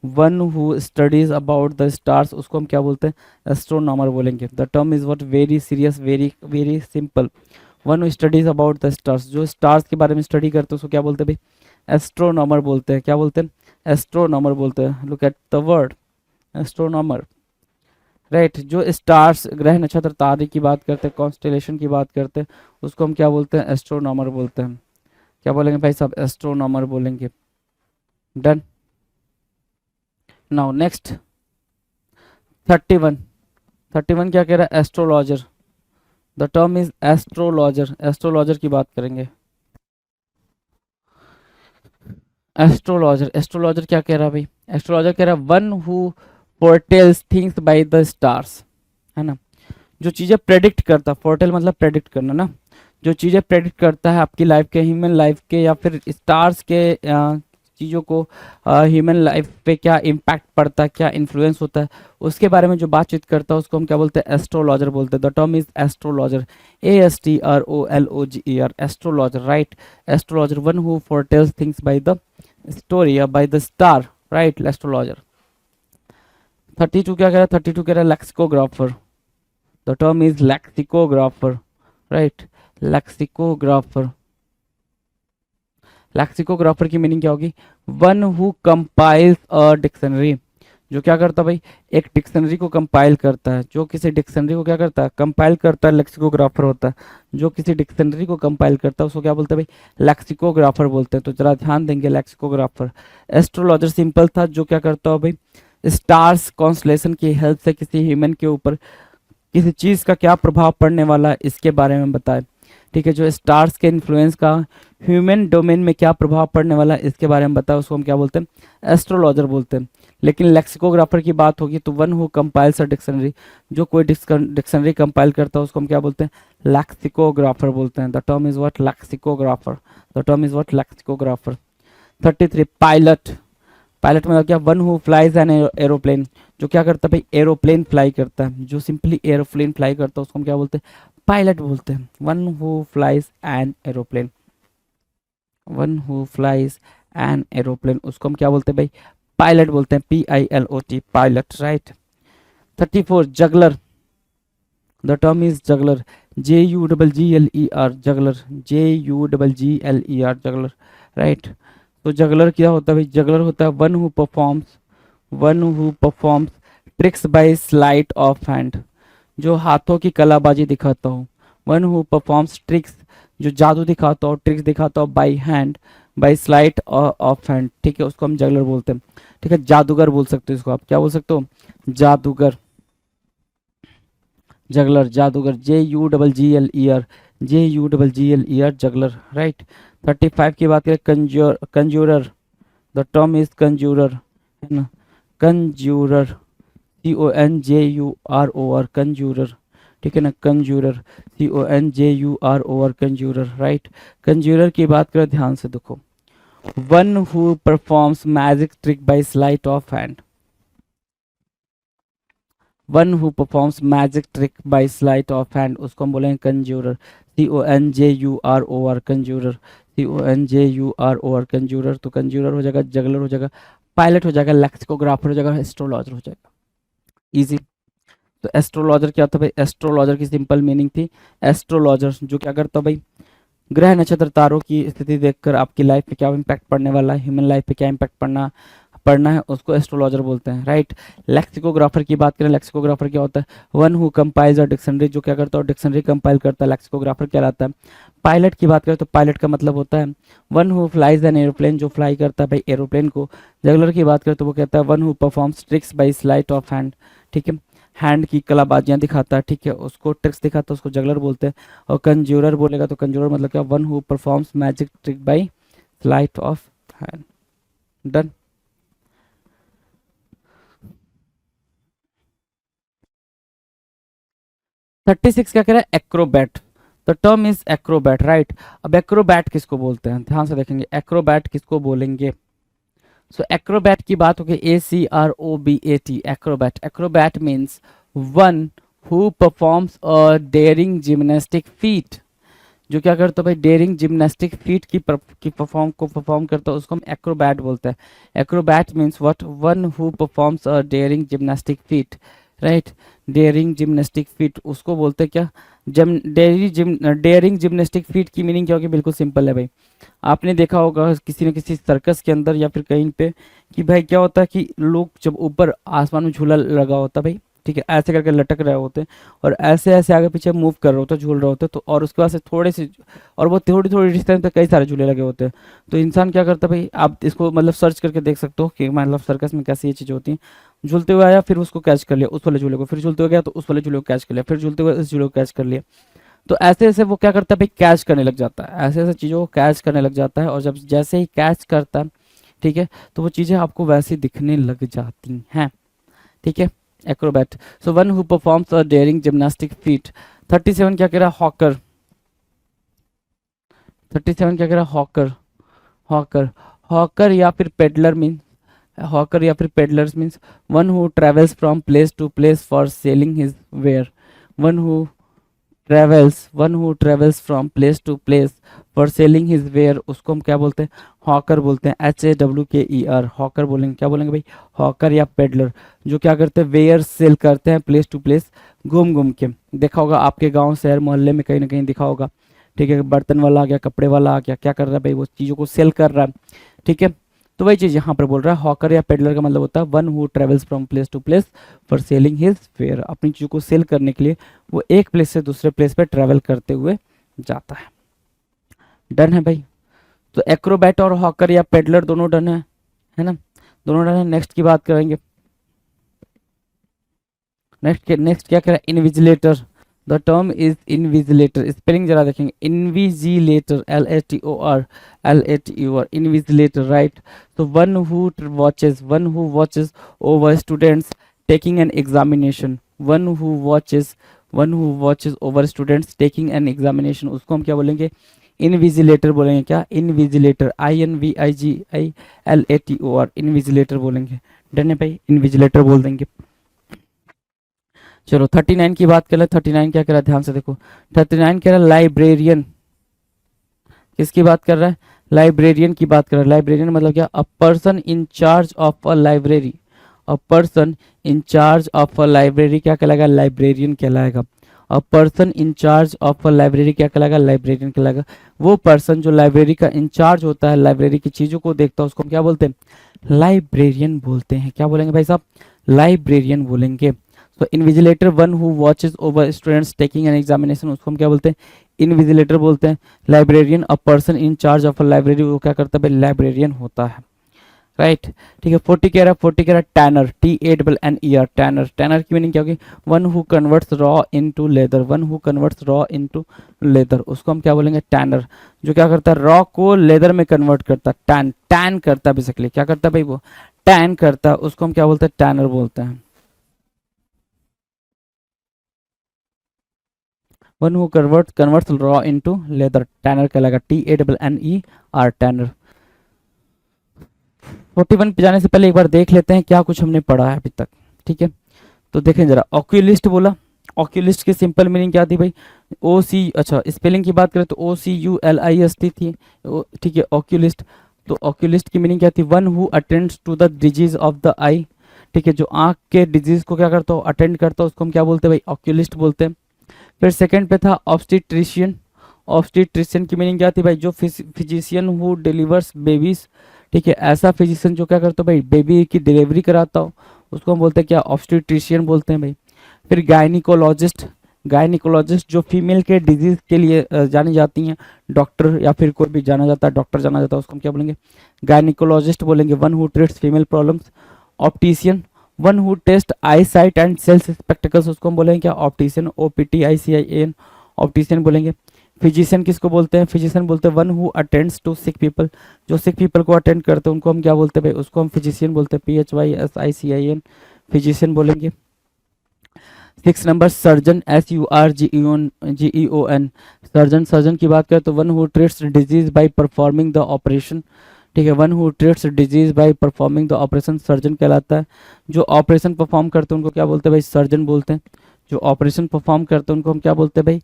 one who studies about the stars, उसको हम क्या बोलते हैं? एस्ट्रोनॉमर बोलेंगे। The term is what? Very serious, very simple, one who studies about the stars, जो stars के बारे में स्टडी करते हैं उसको क्या बोलते हैं भाई? एस्ट्रोनॉमर बोलते हैं। क्या बोलते हैं? एस्ट्रोनॉमर बोलते हैं। Look at the word astronomer, right. जो स्टार्स, ग्रह नक्षत्र तारे की बात करते हैं, कॉन्स्टेलेशन की बात करते हैं, उसको हम क्या बोलते हैं? एस्ट्रोनॉमर बोलते हैं। क्या बोलेंगे भाई साहब? एस्ट्रोनॉमर बोलेंगे। डन। नाउ नेक्स्ट 31, 31 क्या कह रहा है? Astrologer. The term is astrologer, astrologer की बात करेंगे। एस्ट्रोलॉजर, एस्ट्रोलॉजर क्या कह रहा है भाई? एस्ट्रोलॉजर कह रहा है one who foretells things by the stars, है ना? जो चीज़ें प्रेडिक्ट करता, फोरटेल मतलब प्रेडिक्ट करना ना, जो चीज़ें प्रेडिक्ट करता है आपकी लाइफ के, ह्यूमन लाइफ के, या फिर स्टार्स के चीज़ों को ह्यूमन लाइफ पे क्या इम्पैक्ट पड़ता है, क्या इन्फ्लुएंस होता है, उसके बारे में जो बातचीत करता है उसको हम क्या बोलते हैं? एस्ट्रोलॉजर बोलते हैं। The term is astrologer, ASTROLOGER, astrologer, right. Astrologer, one who foretells things by the story या by the star, right, astrologer. 32 क्या कह रहा है? 32 कह रहा है lexicographer. The term is lexicographer, right, lexicographer. Lexicographer की मीनिंग क्या होगी? One who compiles a dictionary, जो क्या करता है भाई? एक डिक्शनरी को कंपाइल करता है। जो किसी डिक्शनरी को क्या करता है? कंपाइल करता है, लेक्सिकोग्राफर होता है। जो किसी डिक्शनरी को कंपाइल करता है उसको क्या बोलते हैं भाई? लेक्सिकोग्राफर बोलते हैं। तो जरा ध्यान देंगे, लेक्सिकोग्राफर। एस्ट्रोलॉजर सिंपल था, जो क्या करता है भाई? स्टार्स कॉन्स्टलेशन की हेल्प से किसी ह्यूमन के ऊपर किसी चीज़ का क्या प्रभाव पड़ने वाला है इसके बारे में बताए, ठीक है। जो स्टार्स के इन्फ्लुएंस का ह्यूमन डोमेन में क्या प्रभाव पड़ने वाला है इसके बारे में बताए, उसको हम क्या बोलते हैं? एस्ट्रोलॉजर बोलते हैं। लेकिन लेक्सिकोग्राफर की बात होगी तो one who compiles a dictionary, जो कोई डिक्शनरी कंपाइल करता है उसको हम क्या बोलते हैं? लेक्सिकोग्राफर बोलते हैं। The term is what? Lexicographer. The term is what? Lexicographer. 33 pilot. Pilot मतलब क्या? One who flies an aeroplane, जो क्या करता है भाई? एरोप्लेन फ्लाई करता है। जो सिंपली एरोप्लेन फ्लाई करता है उसको हम क्या बोलते हैं? पायलट बोलते हैं। One who flies an aeroplane, one who flies an aeroplane, उसको हम क्या बोलते हैं भाई? पायलट बोलते हैं। PILOT, pilot, right. 34 juggler. The term is juggler, JUGGLER, juggler, JUGGLER, juggler, right. तो जगलर क्या होता है भाई? जगलर होता है one who performs tricks bye slight of hand, जो हाथों की कलाबाजी दिखाता हो। वन हु परफॉर्म्स ट्रिक्स, जो जादू दिखाता हो, ट्रिक्स दिखाता हो, by hand, by slight of hand, ठीक है, उसको हम जगलर बोलते हैं। ठीक है, जादूगर बोल सकते हो इसको आप। क्या बोल सकते हो? जादूगर, जगलर, जादूगर, JUGGLER, जगलर, राइट। 35 की बात करें, कंज्यूरर। द टर्म इज कंज्यूरर, है ना? कंज्यूरर, CONJUROR, कंज्यूरर, ठीक है ना, कंज्यूरर, CONJUROR, कंज्यूरर, राइट। कंज्यूरर की बात करें ध्यान से देखो, one who performs magic trick bye slight of hand, one who performs magic trick bye slight of hand, उसको हम बोलेंगे कंज्यूरर, CONJUROR, कंज्यूरर, CONJUROR, कंज्यूरर। तो कंज्यूरर हो जाएगा, जगलर हो जाएगा, पायलट हो जाएगा, लेक्सिकोग्राफर हो जाएगा, एस्ट्रोलॉजर हो जाएगा। इजी। तो एस्ट्रोलॉजर क्या होता है भाई, एस्ट्रोलॉजर की सिंपल मीनिंग थी, एस्ट्रोलॉजर जो क्या करता है भाई, ग्रह नक्षत्र तारों की स्थिति देखकर आपकी लाइफ पे क्या इम्पैक्ट पड़ने वाला है, ह्यूमन लाइफ पे क्या इम्पैक्ट पढ़ना है, उसको एस्ट्रोलॉजर बोलते हैं, राइट। लेक्सिकोग्राफर की बात करें, लेक्सिकोग्राफर क्या होता है, one who compiles a dictionary, जो क्या करता है डिक्शनरी कंपाइल करता है, लेक्सिकोग्राफर कहलाता है। पायलट की बात करें तो पायलट का मतलब होता है one who flies an aeroplane, जो फ्लाई करता है भाई एरोप्लेन को। जगलर की बात करें तो वो कहता है one who performs tricks bye slight of hand, ठीक है, हैंड की कलाबाजियां दिखाता है, ठीक है, उसको ट्रिक्स दिखाता है, उसको जगलर बोलते हैं। और कंज्यूरर बोलेगा तो कंज्यूरर मतलब क्या, one who performs magic trick bye slight of hand. Done. Thirty six क्या कह रहा है, Acrobat, the term is Acrobat, right. अब एक्रोबैट किसको बोलते हैं, ध्यान से देखेंगे, एक्रोबैट किसको बोलेंगे। सो एक्रोबैट की बात होगी, ACROBAT, acrobat. Acrobat means one who performs a daring gymnastic feat, जो क्या करता है भाई, डेयरिंग जिम्नास्टिक फीट की परफॉर्म करता है, उसको हम एक्रोबैट बोलते हैं। Acrobat means what, one who performs a daring gymnastic feat, right. Daring gymnastic feat उसको बोलते हैं क्या, डेयरिंग जिम्नास्टिक फीट की मीनिंग क्या होगी, बिल्कुल सिंपल है भाई। आपने देखा होगा किसी न किसी सर्कस के अंदर या फिर कहीं पे कि भाई क्या होता है कि लोग जब ऊपर आसमान में झूला लगा होता है भाई, ठीक है, ऐसे करके लटक रहे होते हैं और ऐसे ऐसे आगे पीछे मूव कर रहे होते हैं, झूल रहे होते हैं, तो और उसके बाद से थोड़े से, और वो थोड़ी थोड़ी डिस्टेंस पे कई सारे झूले लगे होते हैं। तो इंसान क्या करता है भाई, आप इसको मतलब सर्च करके देख सकते हो कि मतलब सर्कस में कैसी ये चीज़ होती है। झूलते हुए आया, फिर उसको कैच कर लिया उस वाले झूले को, फिर झूलते हुए गया तो उस वाले झूले को कैच कर लिया, फिर झूलते हुए इस झूले को कैच कर लिया। तो ऐसे ऐसे वो क्या करता है भाई, कैच करने लग जाता है, ऐसे ऐसे चीज़ों को कैच करने लग जाता है। और जब जैसे ही कैच करता है, ठीक है, तो वो चीज़ें आपको वैसी दिखने लग जाती हैं, ठीक है, Acrobat. So one who performs a daring gymnastic feet. 37 क्या कह रहा है, हॉकर। 37 क्या कह रहा है, हॉकर। हॉकर, हॉकर या फिर पेडलर मीन, हॉकर या फिर peddlers means one who travels from place to place for selling his ware. One who travels from place to place for selling his ware, उसको हम क्या बोलते हैं, हॉकर बोलते हैं, HAWKER, हॉकर बोलेंगे, क्या बोलेंगे भाई, हॉकर या पेडलर, जो क्या करते हैं, वेयर सेल करते हैं प्लेस टू प्लेस, घूम घूम के। देखा होगा आपके गांव शहर मोहल्ले में कहीं ना कहीं दिखा होगा, ठीक है, बर्तन वाला आ गया, कपड़े वाला आ गया, क्या कर रहा है भाई, वो चीज़ों को सेल कर रहा है, ठीक है। तो वही चीज़ यहाँ पर बोल रहा है, हॉकर या पेडलर का मतलब होता है one who travels from place to place for selling his fare, अपनी चीज़ों को सेल करने के लिए वो एक प्लेस से दूसरे प्लेस पे ट्रेवल करते हुए जाता है। डन है भाई। तो एक्रोबैट और हॉकर या पेडलर दोनों डन है ना, दोनों डन है। नेक्स्ट की बात करेंगे, नेक्स्ट क्या कह रहा है, invigilator. The term is invigilator, spelling जरा देखेंगे, इनविजिलेटर, LATOR, इनविजिलेटर, राइट। तो one who watches over students taking an examination, one who watches over students taking an examination, उसको हम क्या बोलेंगे, इनविजिलेटर बोलेंगे, क्या, इनविजिलेटर, INVIGILATOR, इनविजिलेटर बोलेंगे। डन है भाई, इनविजिलेटर बोल देंगे। चलो 39 की बात कर ले, 39 क्या कर रहा है, ध्यान से देखो, 39 कह रहा है लाइब्रेरियन, किसकी बात कर रहा है, लाइब्रेरियन की बात कर रहा है। लाइब्रेरियन मतलब क्या, a person in charge of a library, a person in charge of a library क्या कहलाएगा, लाइब्रेरियन कहलाएगा। A person in charge of a library क्या कहलाएगा, लाइब्रेरियन कहलाएगा। वो पर्सन जो लाइब्रेरी का इंचार्ज होता है, लाइब्रेरी की चीजों को देखता है, उसको हम क्या बोलते हैं, लाइब्रेरियन बोलते हैं। क्या बोलेंगे भाई साहब, लाइब्रेरियन बोलेंगे। तो invigilator one who watches over students taking an examination, उसको हम क्या बोलते हैं, इनविजिलेटर बोलते हैं। Librarian, a person in charge of a library, वो क्या करता है भाई, लाइब्रेरियन होता है, राइट, ठीक है। 40 कह रहा है, टैनर, TANNER, टैनर। टैनर की मीनिंग क्या होगी, one who converts raw into leather, one who converts raw into leather, उसको हम क्या बोलेंगे, टैनर, जो क्या करता है, रॉ को लेदर में कन्वर्ट करता है, टैन करता है बेसिकली, क्या करता है भाई वो, टैन करता है उसको हम क्या बोलते हैं, टैनर बोलते हैं। One who converts raw into leather, tenor कहलाएगा, TANNER, टैनर। 41 पे जाने से पहले एक बार देख लेते हैं क्या कुछ हमने पढ़ा है अभी तक, ठीक है। तो देखें जरा, ऑक्यूलिस्ट बोला, ऑक्यूलिस्ट की सिंपल मीनिंग क्या थी भाई, अच्छा स्पेलिंग की बात करें तो OCULIST थी, ठीक है ऑक्यूलिस्ट। तो ऑक्यूलिस्ट की मीनिंग क्या थी, one who attends to the disease of the eye, ठीक है, जो आंख के डिजीज को क्या करता हो, अटेंड करता हो, उसको हम क्या बोलते हैं भाई, ऑक्यूलिस्ट बोलते हैं। फिर सेकंड पे था ऑब्स्टेट्रिशियन, ऑब्स्टेट्रिशियन की मीनिंग क्या थी भाई, जो फिजिशियन हु डिलीवर्स बेबीज, ठीक है, ऐसा फिजिशियन जो क्या करता हो भाई, बेबी की डिलीवरी कराता हो, उसको हम बोलते हैं क्या, ऑब्स्टेट्रिशियन बोलते हैं भाई। फिर गायनिकोलॉजिस्ट, गायनिकोलॉजिस्ट जो फीमेल के डिजीज के लिए जानी जाती हैं, डॉक्टर या फिर कोई भी जाना जाता है, डॉक्टर जाना जाता है, उसको हम क्या बोलेंगे, गायनिकोलॉजिस्ट बोलेंगे। One who treats female problems, optician, one who test eye sight and sells spectacles, उसको हम बोलेंगे क्या, ऑप्टिशियन, OPTICIAN, ऑप्टिशियन बोलेंगे। फिजिशियन किसको बोलते हैं, फिजिशियन बोलते हैं one who attends to sick people, जो सिक पीपल को अटेंड करते हैं उनको हम क्या बोलते हैं भाई, उसको हम फिजिशियन बोलते हैं, PHYSICIAN, फिजिशियन बोलेंगे। 6 number surgeon, SURGEON, surgeon, surgeon की बात करें तो one who treats disease by performing the operation, ठीक है, one who treats disease by performing the operation, surgeon कहलाता है। जो ऑपरेशन परफॉर्म करते हैं उनको क्या बोलते हैं भाई, सर्जन बोलते हैं। जो ऑपरेशन परफॉर्म करते हैं उनको हम क्या बोलते हैं भाई,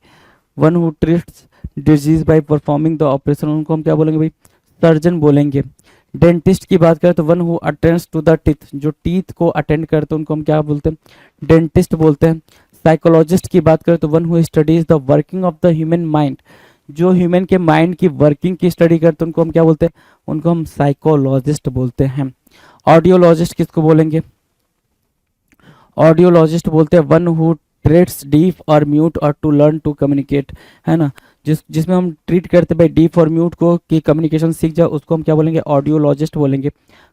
one who treats disease by performing the operation, उनको हम क्या बोलेंगे भाई, सर्जन बोलेंगे। डेंटिस्ट की बात करें तो one who attends to the teeth, जो टीथ को अटेंड करते हैं उनको हम क्या बोलते हैं, डेंटिस्ट बोलते हैं। साइकोलॉजिस्ट की बात करें तो one who studies the working of the human mind, जो ह्यूमन के माइंड की वर्किंग की स्टडी करते हैं उनको हम क्या बोलते हैं, उनको हम साइकोलॉजिस्ट बोलते हैं। ऑडियोलॉजिस्ट किसको बोलेंगे, ऑडियोलॉजिस्ट बोलते हैं वन हु ट्रीट्स डीफ और म्यूट और टू लर्न टू कम्युनिकेट, है ना, जिसमें हम ट्रीट करते भाई डीफ और म्यूट को कि कम्युनिकेशन सीख जाए, उसको हम क्या बोलेंगे, ऑडियोलॉजिस्ट बोलेंगे।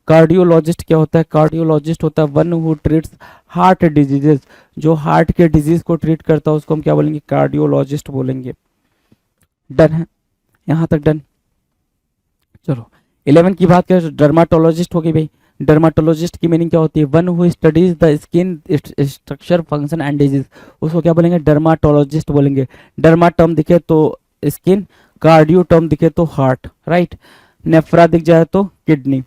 कार्डियोलॉजिस्ट क्या होता है, कार्डियोलॉजिस्ट होता है one who treats heart diseases, जो हार्ट के डिजीज को ट्रीट करता है उसको हम क्या बोलेंगे, कार्डियोलॉजिस्ट बोलेंगे। डन है, यहाँ तक डन। चलो 11 की बात करें तो डर्माटोलॉजिस्ट होगी भाई, डर्माटोलॉजिस्ट की मीनिंग क्या होती है, one who studies the skin structure function and disease, उसको क्या बोलेंगे, डर्माटोलॉजिस्ट बोलेंगे। डर्मा टर्म दिखे तो स्किन, कार्डियो टर्म दिखे तो हार्ट, राइट, नेफ्रा दिख जाए तो किडनी।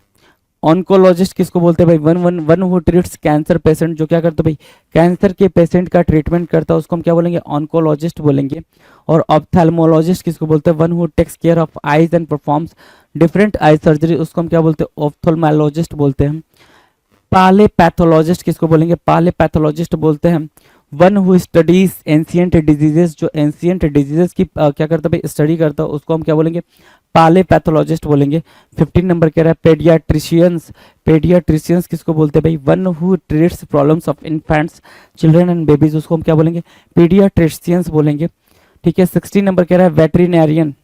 ऑन्कोलॉजिस्ट किसको बोलते हैं भाई, one who treats cancer patient, जो क्या करते हैं भाई, कैंसर के पेशेंट का ट्रीटमेंट करता है उसको हम क्या बोलेंगे, ऑन्कोलॉजिस्ट बोलेंगे। और ऑप्थेल्मोलॉजिस्ट किसको बोलते हैं, one who takes care of eyes and performs different eye surgery, उसको हम क्या बोलते हैं, ऑप्थेल्मोलॉजिस्ट बोलते हैं। पालेपैथोलॉजिस्ट किसको बोलेंगे, पालेपैथोलॉजिस्ट बोलते हैं one who studies ancient diseases, जो एंशियंट डिजीजेस की क्या करता है भाई, स्टडी करता है, उसको हम क्या बोलेंगे, पालेपैथोलॉजिस्ट बोलेंगे। 15 नंबर कह रहा है पेडियाट्रिशियंस, पेडियाट्रिशियंस किसको बोलते हैं भाई, one who treats problems of infants, children and babies, उसको हम क्या बोलेंगे, पेडियाट्रिशियंस बोलेंगे, ठीक है। 16 नंबर कह रहा है वेटरिनेरियन,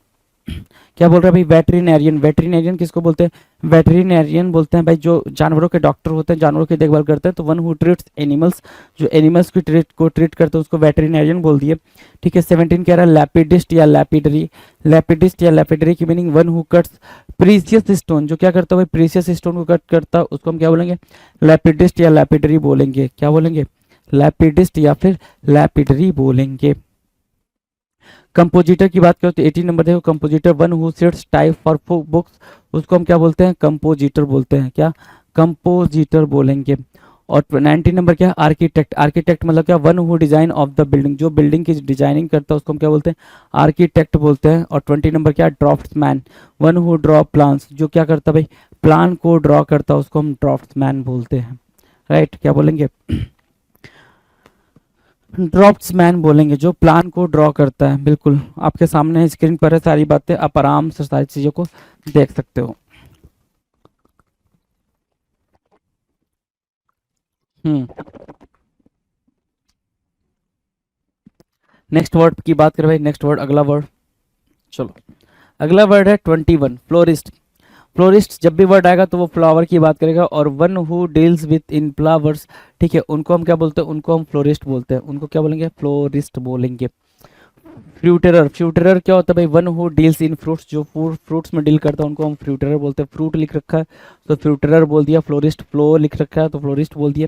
क्या बोल रहा है भाई, वेटरिनेरियन, वेटरिनेरियन किसको बोलते हैं, वेटरिनेरियन बोलते हैं भाई जो जानवरों के डॉक्टर होते हैं, जानवरों की देखभाल करते हैं, तो वन हु ट्रीट्स एनिमल्स, जो एनिमल्स की ट्रीट करते हैं उसको वेटरिनेरियन बोल दिए, ठीक है। 17 कह रहा है लैपिडिस्ट या लैपिडरी, लैपिडिस्ट या लैपिडरी की meaning one who cuts precious stone, जो क्या करता है भाई, प्रीसियस स्टोन को कट करता है, उसको हम क्या बोलेंगे, लैपिडिस्ट या लैपिडरी बोलेंगे, क्या बोलेंगे, लैपिडिस्ट या फिर लैपिडरी बोलेंगे। कंपोजिटर की बात करें तो 18 नंबर देखो, compositor one who sits type for books, उसको हम क्या बोलते हैं, कंपोजिटर बोलते हैं, क्या, कंपोजिटर बोलेंगे। और 19 नंबर क्या है, आर्किटेक्ट, आर्किटेक्ट मतलब क्या, one who design of the building, जो बिल्डिंग की डिजाइनिंग करता है उसको हम क्या बोलते हैं, आर्किटेक्ट बोलते हैं। और 20 नंबर क्या, draughtsman, one who draw plans, जो क्या करता है भाई, प्लान को ड्रॉ करता है उसको हम ड्राफ्ट्समैन बोलते हैं, राइट, क्या बोलेंगे, ड्राफ्ट्समैन बोलेंगे, जो प्लान को ड्रॉ करता है। बिल्कुल आपके सामने स्क्रीन पर है सारी बातें, आप आराम से सारी चीजों को देख सकते हो। नेक्स्ट वर्ड की बात करें भाई, नेक्स्ट वर्ड, अगला वर्ड, चलो अगला वर्ड है 21, फ्लोरिस्ट। फ्लोरिस्ट जब भी वर्ड आएगा तो वो फ्लावर की बात करेगा, और one who deals with in flowers, ठीक है, उनको हम क्या बोलते हैं, उनको हम फ्लोरिस्ट बोलते हैं, उनको क्या बोलेंगे, फ्लोरिस्ट बोलेंगे। फ्रूटरर, फ्रूटरर क्या होता है भाई? One who deals in fruits, जो फ्रूट्स में डील करता है उनको हम फ्रूटरर बोलते हैं। फ्रूट लिख रखा है तो फ्रूटरर बोल दिया। फ्लोरिस्ट, फ्लो लिख रखा है तो फ्लोरिस्ट बोल दिया,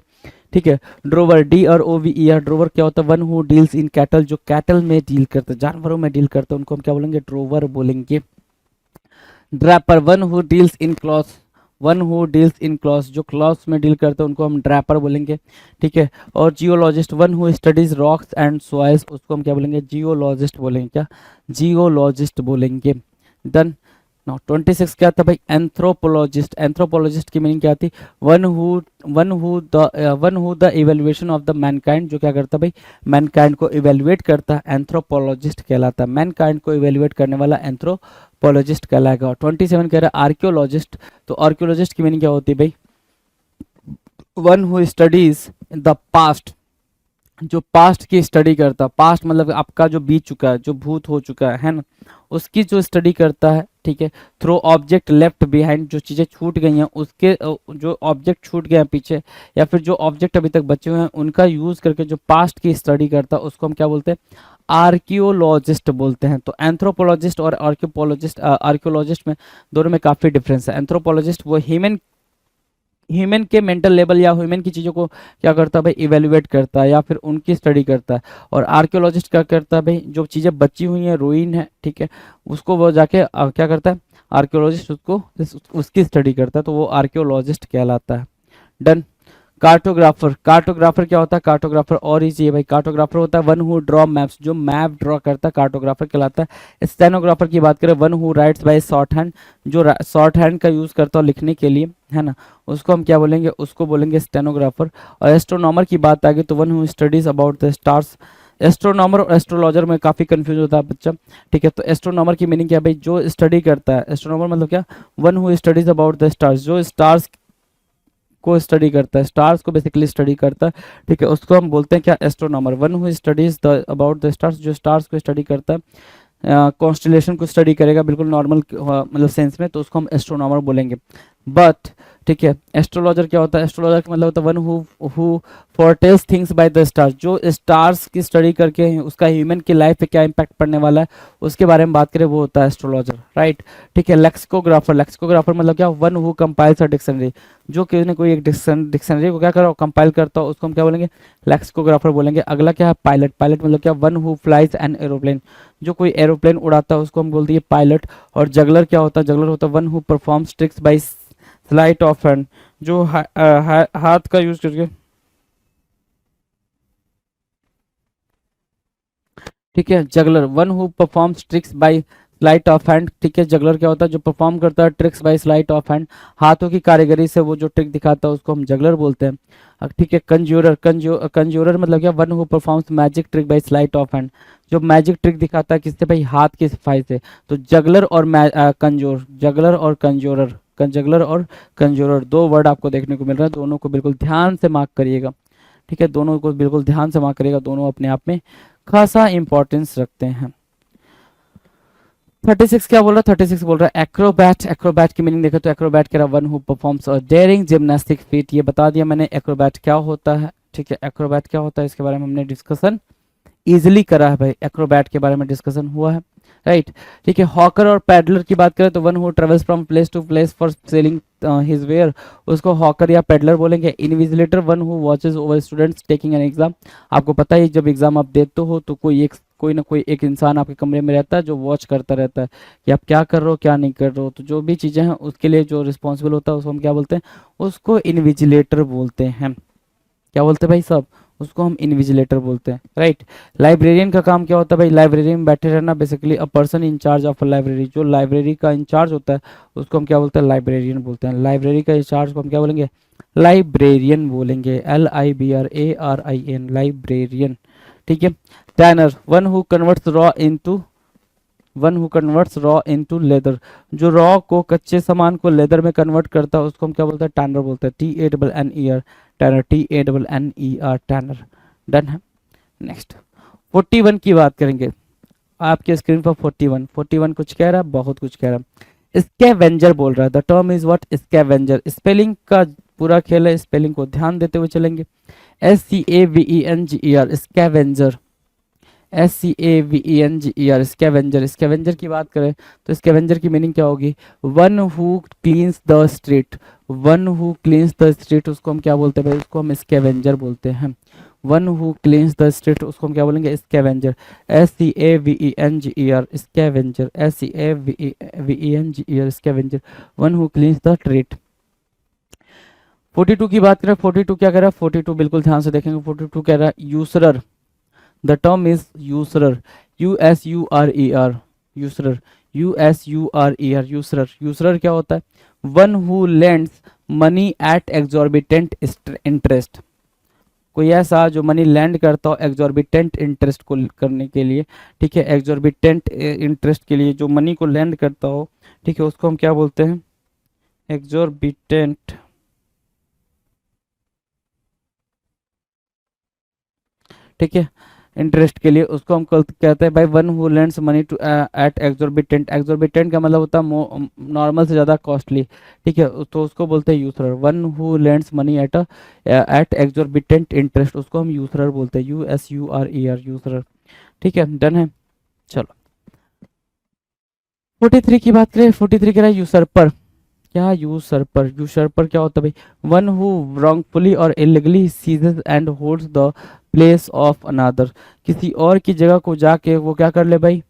ठीक है। ड्रोवर, DROVER, ड्रोवर क्या होता है? One who deals in cattle, जो कैटल में डील करते हैं, जानवरों में डील करते हैं, उनको हम क्या बोलेंगे? ड्रोवर बोलेंगे। Draper, one who deals in clothes, one who deals in clothes, जो क्लॉथ्स में डील करते हैं उनको हम ड्रैपर बोलेंगे, ठीक है। और geologist, one who studies rocks and soils, उसको हम क्या बोलेंगे? जियोलॉजिस्ट बोलेंगे। क्या? जियोलॉजिस्ट बोलेंगे। डन। नाउ 26 क्या था भाई? एंथ्रोपोलॉजिस्ट, एंथ्रोपोलॉजिस्ट की मीनिंग क्या थी? One who the evaluation of the Mankind, जो क्या करता है भाई? मैनकाइंड को इवेल्युएट करता है, एंथ्रोपोलॉजिस्ट कहलाता है। मैनकाइंड को इवेल्युएट करने वाला एंथ्रोपोलॉजिस्ट कहलाएगा। 27 कह रहा है आर्कियोलॉजिस्ट, तो आर्कियोलॉजिस्ट की मीनिंग क्या होती है भाई? One who studies the past, जो पास्ट की स्टडी करता, पास्ट मतलब आपका जो बीत चुका है, जो भूत हो चुका है ना, उसकी जो स्टडी करता है, ठीक है। थ्रो ऑब्जेक्ट लेफ्ट बिहाइंड, जो चीज़ें छूट गई हैं, उसके जो ऑब्जेक्ट छूट गए हैं पीछे, या फिर जो ऑब्जेक्ट अभी तक बचे हुए हैं उनका यूज़ करके जो पास्ट की स्टडी करता है, उसको हम क्या बोलते हैं? आर्कियोलॉजिस्ट बोलते हैं। तो एंथ्रोपोलॉजिस्ट और आर्कियोलॉजिस्ट में दोनों में काफ़ी डिफरेंस है। एंथ्रोपोलॉजिस्ट वो ह्यूमन के मेंटल लेवल या ह्यूमन की चीज़ों को क्या करता है भाई? इवेल्युएट करता है या फिर उनकी स्टडी करता है। और आर्कियोलॉजिस्ट क्या करता है भाई? जो चीज़ें बची हुई हैं, रूइन है, ठीक है, उसको वो जाके क्या करता है? आर्कियोलॉजिस्ट उसको उसकी स्टडी करता है, तो वो आर्कियोलॉजिस्ट कहलाता है। डन। कार्टोग्राफर, कार्टोग्राफर क्या होता है? कार्टोग्राफर और इजी है भाई। कार्टोग्राफर होता है वन हु ड्रॉ मैप्स, जो मैप ड्रॉ करता है कार्टोग्राफर कहलाता है। स्टेनोग्राफर की बात करें, one who writes by short hand, जो शॉर्ट हैंड का यूज़ करता है लिखने के लिए, है ना, उसको हम क्या बोलेंगे? उसको बोलेंगे स्टेनोग्राफर। और एस्ट्रोनॉमर की बात आ गई तो one who studies about the stars. Astronomer और एस्ट्रोलॉजर में काफ़ी कंफ्यूज होता है बच्चा, ठीक है। तो एस्ट्रोनॉमर की मीनिंग क्या है भाई? जो स्टडी करता है। एस्ट्रोनॉमर मतलब क्या? One who studies about the stars, जो स्टार्स को स्टडी करता है, स्टार्स को बेसिकली स्टडी करता है, ठीक है, उसको हम बोलते हैं क्या? Astronomer. One who studies the about the stars, जो स्टार्स को स्टडी करता है, कॉन्स्टलेशन को स्टडी करेगा बिल्कुल नॉर्मल मतलब सेंस में, तो उसको हम एस्ट्रोनॉमर बोलेंगे। बट ठीक है, एस्ट्रोलॉजर क्या होता है? एस्ट्रोलॉजर का मतलब होता है one who foretells things by the stars, जो स्टार्स की स्टडी करके उसका ह्यूमन की लाइफ पे क्या इंपैक्ट पड़ने वाला है उसके बारे में बात करें, वो होता है एस्ट्रोलॉजर, राइट। ठीक है। लेक्सिकोग्राफर, लेक्सिकोग्राफर मतलब क्या? One who compiles a dictionary, जो किसी ने कोई एक डिक्शनरी को क्या करा? कंपाइल करता हो, उसको हम क्या बोलेंगे? लेक्सिकोग्राफर बोलेंगे। अगला क्या है? पायलट, पायलट मतलब क्या? One who flies an aeroplane, जो कोई एरोप्लेन उड़ाता है उसको हम बोलते हैं पायलट। और जगलर क्या होता है? जगलर होता है one who performs tricks bye slight of hand, जो हाथ का यूज करके, ठीक है। Juggler, one who performs tricks bye slight of hand, ठीक है। जगलर क्या होता है? जो परफॉर्म करता है tricks bye slight of hand, हाथों की कारीगरी से वो जो ट्रिक दिखाता है उसको हम जगलर बोलते हैं। ठीक है। कंज्यूरर, कंज्यूरर मतलब क्या? One who performs magic trick bye slight of hand, जो मैजिक ट्रिक दिखाता है किससे भाई? हाथ की सफाई से। तो जगलर और कंजोर, जगलर और कंजोरर, जगलर और कंजोरर, दो वर्ड आपको देखने को मिल रहा है, दोनों को बिल्कुल ध्यान से मार्क करिएगा, ठीक है। दोनों को बिल्कुल ध्यान से मार्क करिएगा, दोनों अपने आप में खासा इंपॉर्टेंस रखते हैं। 36 क्या बोल रहा है? 36 बोल रहा है एक्रोबैट। एक्रोबैट की मीनिंग देखो तो एक्रोबैट कह रहा one who performs a daring gymnastic feet, ये बता दिया मैंने एक्रोबैट क्या होता है, ठीक है। एक्रोबैट क्या होता है इसके बारे में हमने डिस्कशन इजिली करा है भाई, एक्रोबैट के बारे में डिस्कशन हुआ है, राइट। ठीक है। हॉकर और पैडलर की बात करें तो one who travels from place to place for selling his ware, उसको हॉकर या पैडलर बोलेंगे। Invigilator, one who watches over students taking an exam, आपको पता है जब एग्जाम आप देते हो तो कोई ना कोई एक इंसान आपके कमरे में रहता है जो वॉच करता रहता है कि आप क्या कर रहे हो क्या नहीं कर रहे हो, तो जो भी चीज़ें हैं उसके लिए जो रिस्पॉन्सिबल होता है उसको हम क्या बोलते हैं? उसको इनविजिलेटर बोलते हैं। क्या बोलते हैं भाई साहब? उसको हम इनविजिलेटर बोलते हैं, राइट। लाइब्रेरियन का काम क्या होता है भाई? लाइब्रेरी में बैठे रहना, basically a person in charge of a library, जो लाइब्रेरी का इंचार्ज होता है उसको हम क्या बोलते हैं? लाइब्रेरियन बोलते हैं। लाइब्रेरी का इंचार्ज को हम क्या बोलेंगे? लाइब्रेरियन बोलेंगे, LIBRARIN, लाइब्रेरियन, ठीक है। Tenor, one who converts raw into leather, जो रॉ को कच्चे सामान को लेदर में कन्वर्ट करता है उसको हम क्या बोलते हैं? टैनर बोलते हैं। TANNER, tenor, TANNER, tenor. Done है। नेक्स्ट 41 की बात करेंगे, आपके स्क्रीन पर 41 कुछ कह रहा है, बहुत कुछ कह रहा है। स्कैवेंजर बोल रहा है, the term is what? Scavenger. Spelling का पूरा खेल है, स्पेलिंग को ध्यान देते हुए चलेंगे। SCAVENGER, scavenger. SCAVENGER, scavenger. Scavenger की बात करें तो स्कैवेंजर की मीनिंग क्या होगी? One who cleans the street. One who cleans the street उसको हम क्या बोलते हैं भाई? उसको हम स्कैवेंजर बोलते हैं। One who cleans the street उसको हम क्या बोलेंगे? Scavenger. SCAVENGER, scavenger. SCAVENGER, scavenger. One who cleans the street. 42 की बात करें, 42 क्या कह रहा है? 42 बिल्कुल ध्यान से देखेंगे। 42 कह रहा है usurer. The term is usurer, USURER, usurer, USURER, usurer. Usurer क्या होता है? One who lends money at exorbitant interest. कोई ऐसा जो मनी लैंड करता हो एग्जॉर्बिटेंट इंटरेस्ट को करने के लिए, ठीक है, एग्जॉर्बिटेंट इंटरेस्ट के लिए जो मनी को लैंड करता हो, ठीक है, उसको हम क्या बोलते हैं? एग्जॉर्बिटेंट, ठीक है, इंटरेस्ट के लिए उसको हम कहते हैं भाई one who lends money to at exorbitant. Exorbitant का मतलब होता है नॉर्मल से ज़्यादा कॉस्टली, ठीक है, तो उसको बोलते हैं usurer. One who lends money at exorbitant interest उसको हम यूसरर बोलते हैं, USURER, यूसरर। ठीक है, डन है। चलो 43 की बात करें। 43 कह रहा है यूसरपर। क्या? यूसरपर। यूसरपर क्या होता है भाई? वन हु wrongfully और illegally seizes and holds the place of another। किसी और की जगह को जाके वो क्या कर ले भाई?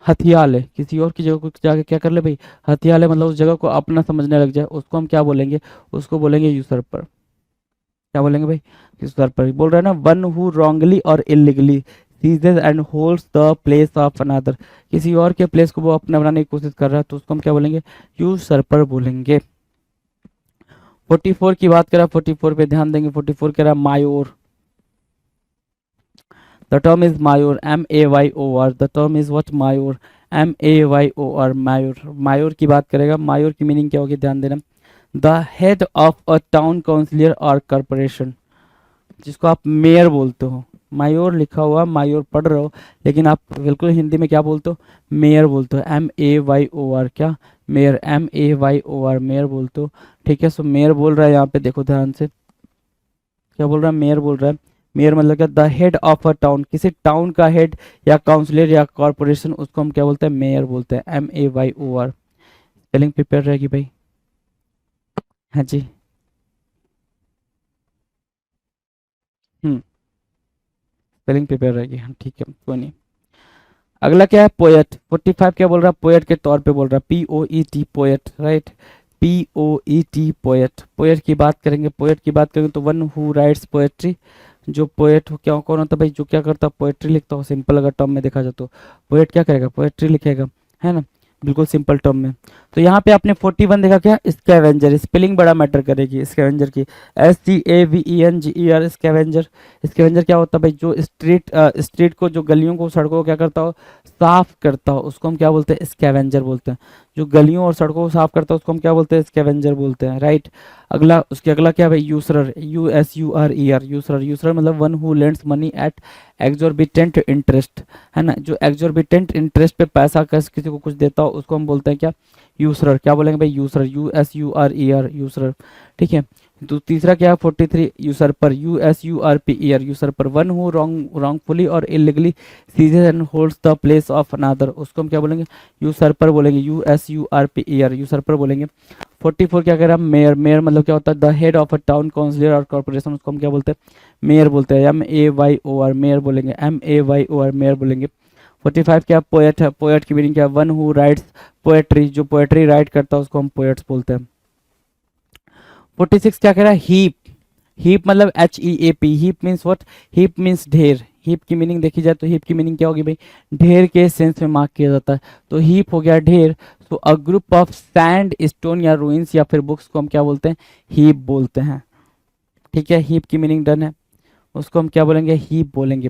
हथिया ले। किसी और की जगह को जाके क्या कर ले भाई? हथिया ले, मतलब उस जगह को अपना समझने लग जाए, उसको हम क्या बोलेंगे? उसको बोलेंगे यूसरपर। क्या बोलेंगे भाई? यूसरपर। बोल रहा है ना, वन हु wrongly और illegally seizes and holds the place of another। किसी और के प्लेस को वो अपना बनाने की कोशिश कर रहा है, तो उसको हम क्या बोलेंगे? यूसरपर बोलेंगे। 44 की बात करें, 44 पे ध्यान देंगे। 44 कह रहा है Mayor. The term is Mayor, MAYOR। The term is what? Mayor, MAYOR, Mayor. Mayor की बात करेगा। मायोर की मीनिंग क्या होगी? ध्यान देना। The head of a town councillor और कॉर्पोरेशन, जिसको आप मेयर बोलते हो। मायोर लिखा हुआ, मायोर पढ़ रहे हो, लेकिन आप बिल्कुल हिंदी में क्या बोलते हो? मेयर बोलते हो। MAYOR, क्या? मेयर, MAYOR, मेयर बोलते हो। ठीक है, सो मेयर बोल रहा है यहाँ पे, देखो ध्यान से क्या बोल रहा है? मेयर बोल रहा है। मेयर मतलब क्या? The head of a town, किसी टाउन का हेड या काउंसिलर या कॉर्पोरेशन, उसको हम क्या बोलते हैं? मेयर बोलते हैं, MAYOR। स्पेलिंग प्रिपेयर रहेगी भाई? हाँ जी। स्पेलिंग प्रिपेयर रहेगी, हाँ ठीक है, कोई नहीं। अगला क्या है? पोएट। 45 क्या बोल रहा है? पोएट के तौर पे बोल रहा है, POET, poet, right, POET, poet. Poet की बात करेंगे। पोएट की बात करेंगे तो वन हु राइट्स पोएट्री। जो पोएट क्या कौन होता है भाई? जो क्या करता है? पोएट्री लिखता हो। सिंपल अगर टर्म में देखा जाए तो पोएट क्या करेगा? पोएट्री लिखेगा, है ना, बिल्कुल सिंपल टर्म में। तो यहाँ पे आपने 41 देखा, क्या? स्कैवेंजर। स्पेलिंग बड़ा मैटर करेगी स्कैवेंजर की, SCAVENGER, स्कैवेंजर। स्कैवेंजर क्या होता है भाई? जो स्ट्रीट को, जो गलियों को, सड़कों को क्या करता हो? साफ करता हो, उसको हम क्या बोलते हैं? स्कैवेंजर बोलते हैं। जो गलियों और सड़कों को साफ करता है उसको हम क्या बोलते हैं? स्कैवेंजर बोलते हैं, राइट। अगला, उसके अगला क्या भाई? यूसरर, USURER, यूसरर। यूसरर मतलब one who lends money at exorbitant interest, है ना, जो एग्जॉर्बिटेंट इंटरेस्ट पे पैसा किसी को कुछ देता हो, उसको हम बोलते हैं क्या? यूसरर। क्या बोलेंगे भाई? यूसरर, USURER, यूसरर। ठीक है, तो तीसरा क्या है? 43 usurper, USURPER, usurper. One who wrongfully और illegally seizes and holds the place of another, उसको हम क्या बोलेंगे? यूसरपर बोलेंगे, USURPER, यूसरपर बोलेंगे। 44 क्या कह रहा है? मेयर। मेयर मतलब क्या होता है? The head of a town councillor और कॉर्पोरेशन, उसको हम क्या बोलते हैं? मेयर बोलते हैं, MAYOR, मेयर बोलेंगे, MAYOR, मेयर बोलेंगे। 45 क्या? पोएट है। पोएट की मीनिंग क्या है? वन हु राइट्स पोएट्री, जो पोएट्री राइट करता है उसको हम पोएट्स बोलते हैं। 46 क्या कह रहा है? हीप। हीप मतलब HEAP। Heap means what? Heap means ढेर। हीप की मीनिंग देखी जाए तो हीप की मीनिंग क्या होगी भाई? ढेर के सेंस में मार्क किया जाता है, तो हीप हो गया ढेर। तो a group of sand, stone या रूइंस या फिर बुक्स को हम क्या बोलते हैं? हीप बोलते हैं। ठीक है, हीप की मीनिंग डन है, उसको हम क्या बोलेंगे? हीप बोलेंगे।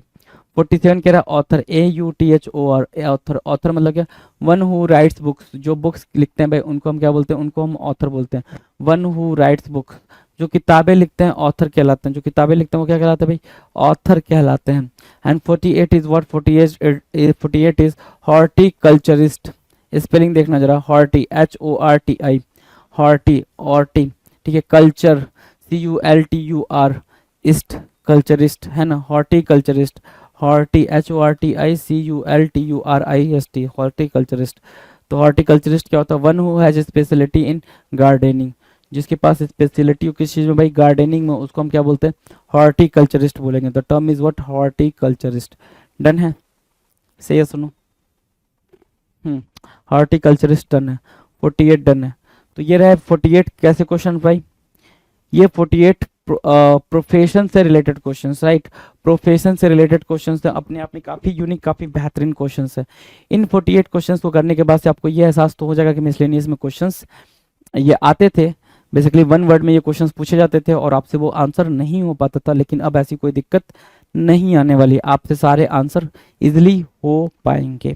47 कह रहा है ऑथर, AUTHOR, ऑथर। ऑथर मतलब क्या? वन हु राइट्स बुक्स, जो बुक्स लिखते हैं भाई उनको हम क्या बोलते हैं? उनको हम ऑथर बोलते हैं। वन हु राइट्स बुक्स, जो किताबें लिखते हैं ऑथर कहलाते हैं। जो किताबें लिखते हैं वो क्या कहलाते हैं भाई? ऑथर कहलाते हैं। And 48 is what? 48 is horticulturist. Spelling देखना जरा, हॉर्टी, HORTI, हॉर्टी, ऑर्टी, ठीक है, कल्चर, CULTUR, इस्ट, कल्चरिस्ट, है ना, हॉर्टिकल्चरिस्ट। Horti, HORTICULTURIST, horticulturist. तो हॉर्टिकल्चरिस्ट क्या होता है? One who has speciality in gardening, जिसके पास स्पेशलिटी हो किस चीज़ में भाई? गार्डनिंग में, उसको हम क्या बोलते हैं? हॉर्टिकल्चरिस्ट बोलेंगे। The term is what? Horticulturist. Done है? सही है, सुनो। हॉर्टिकल्चरिस्ट डन है। 48 डन है। तो ये रहे 48 कैसे क्वेश्चन भाई? ये 48 प्रोफेशन से रिलेटेड क्वेश्चंस, राइट? प्रोफेशन से रिलेटेड क्वेश्चंस अपने आप में काफ़ी यूनिक, काफ़ी बेहतरीन क्वेश्चंस है। इन 48 क्वेश्चंस को करने के बाद से आपको ये एहसास तो हो जाएगा कि मिसलेनियस में क्वेश्चंस ये आते थे, बेसिकली वन वर्ड में ये क्वेश्चंस पूछे जाते थे और आपसे वो आंसर नहीं हो पाता था। लेकिन अब ऐसी कोई दिक्कत नहीं आने वाली, आपसे सारे आंसर इजिली हो पाएंगे।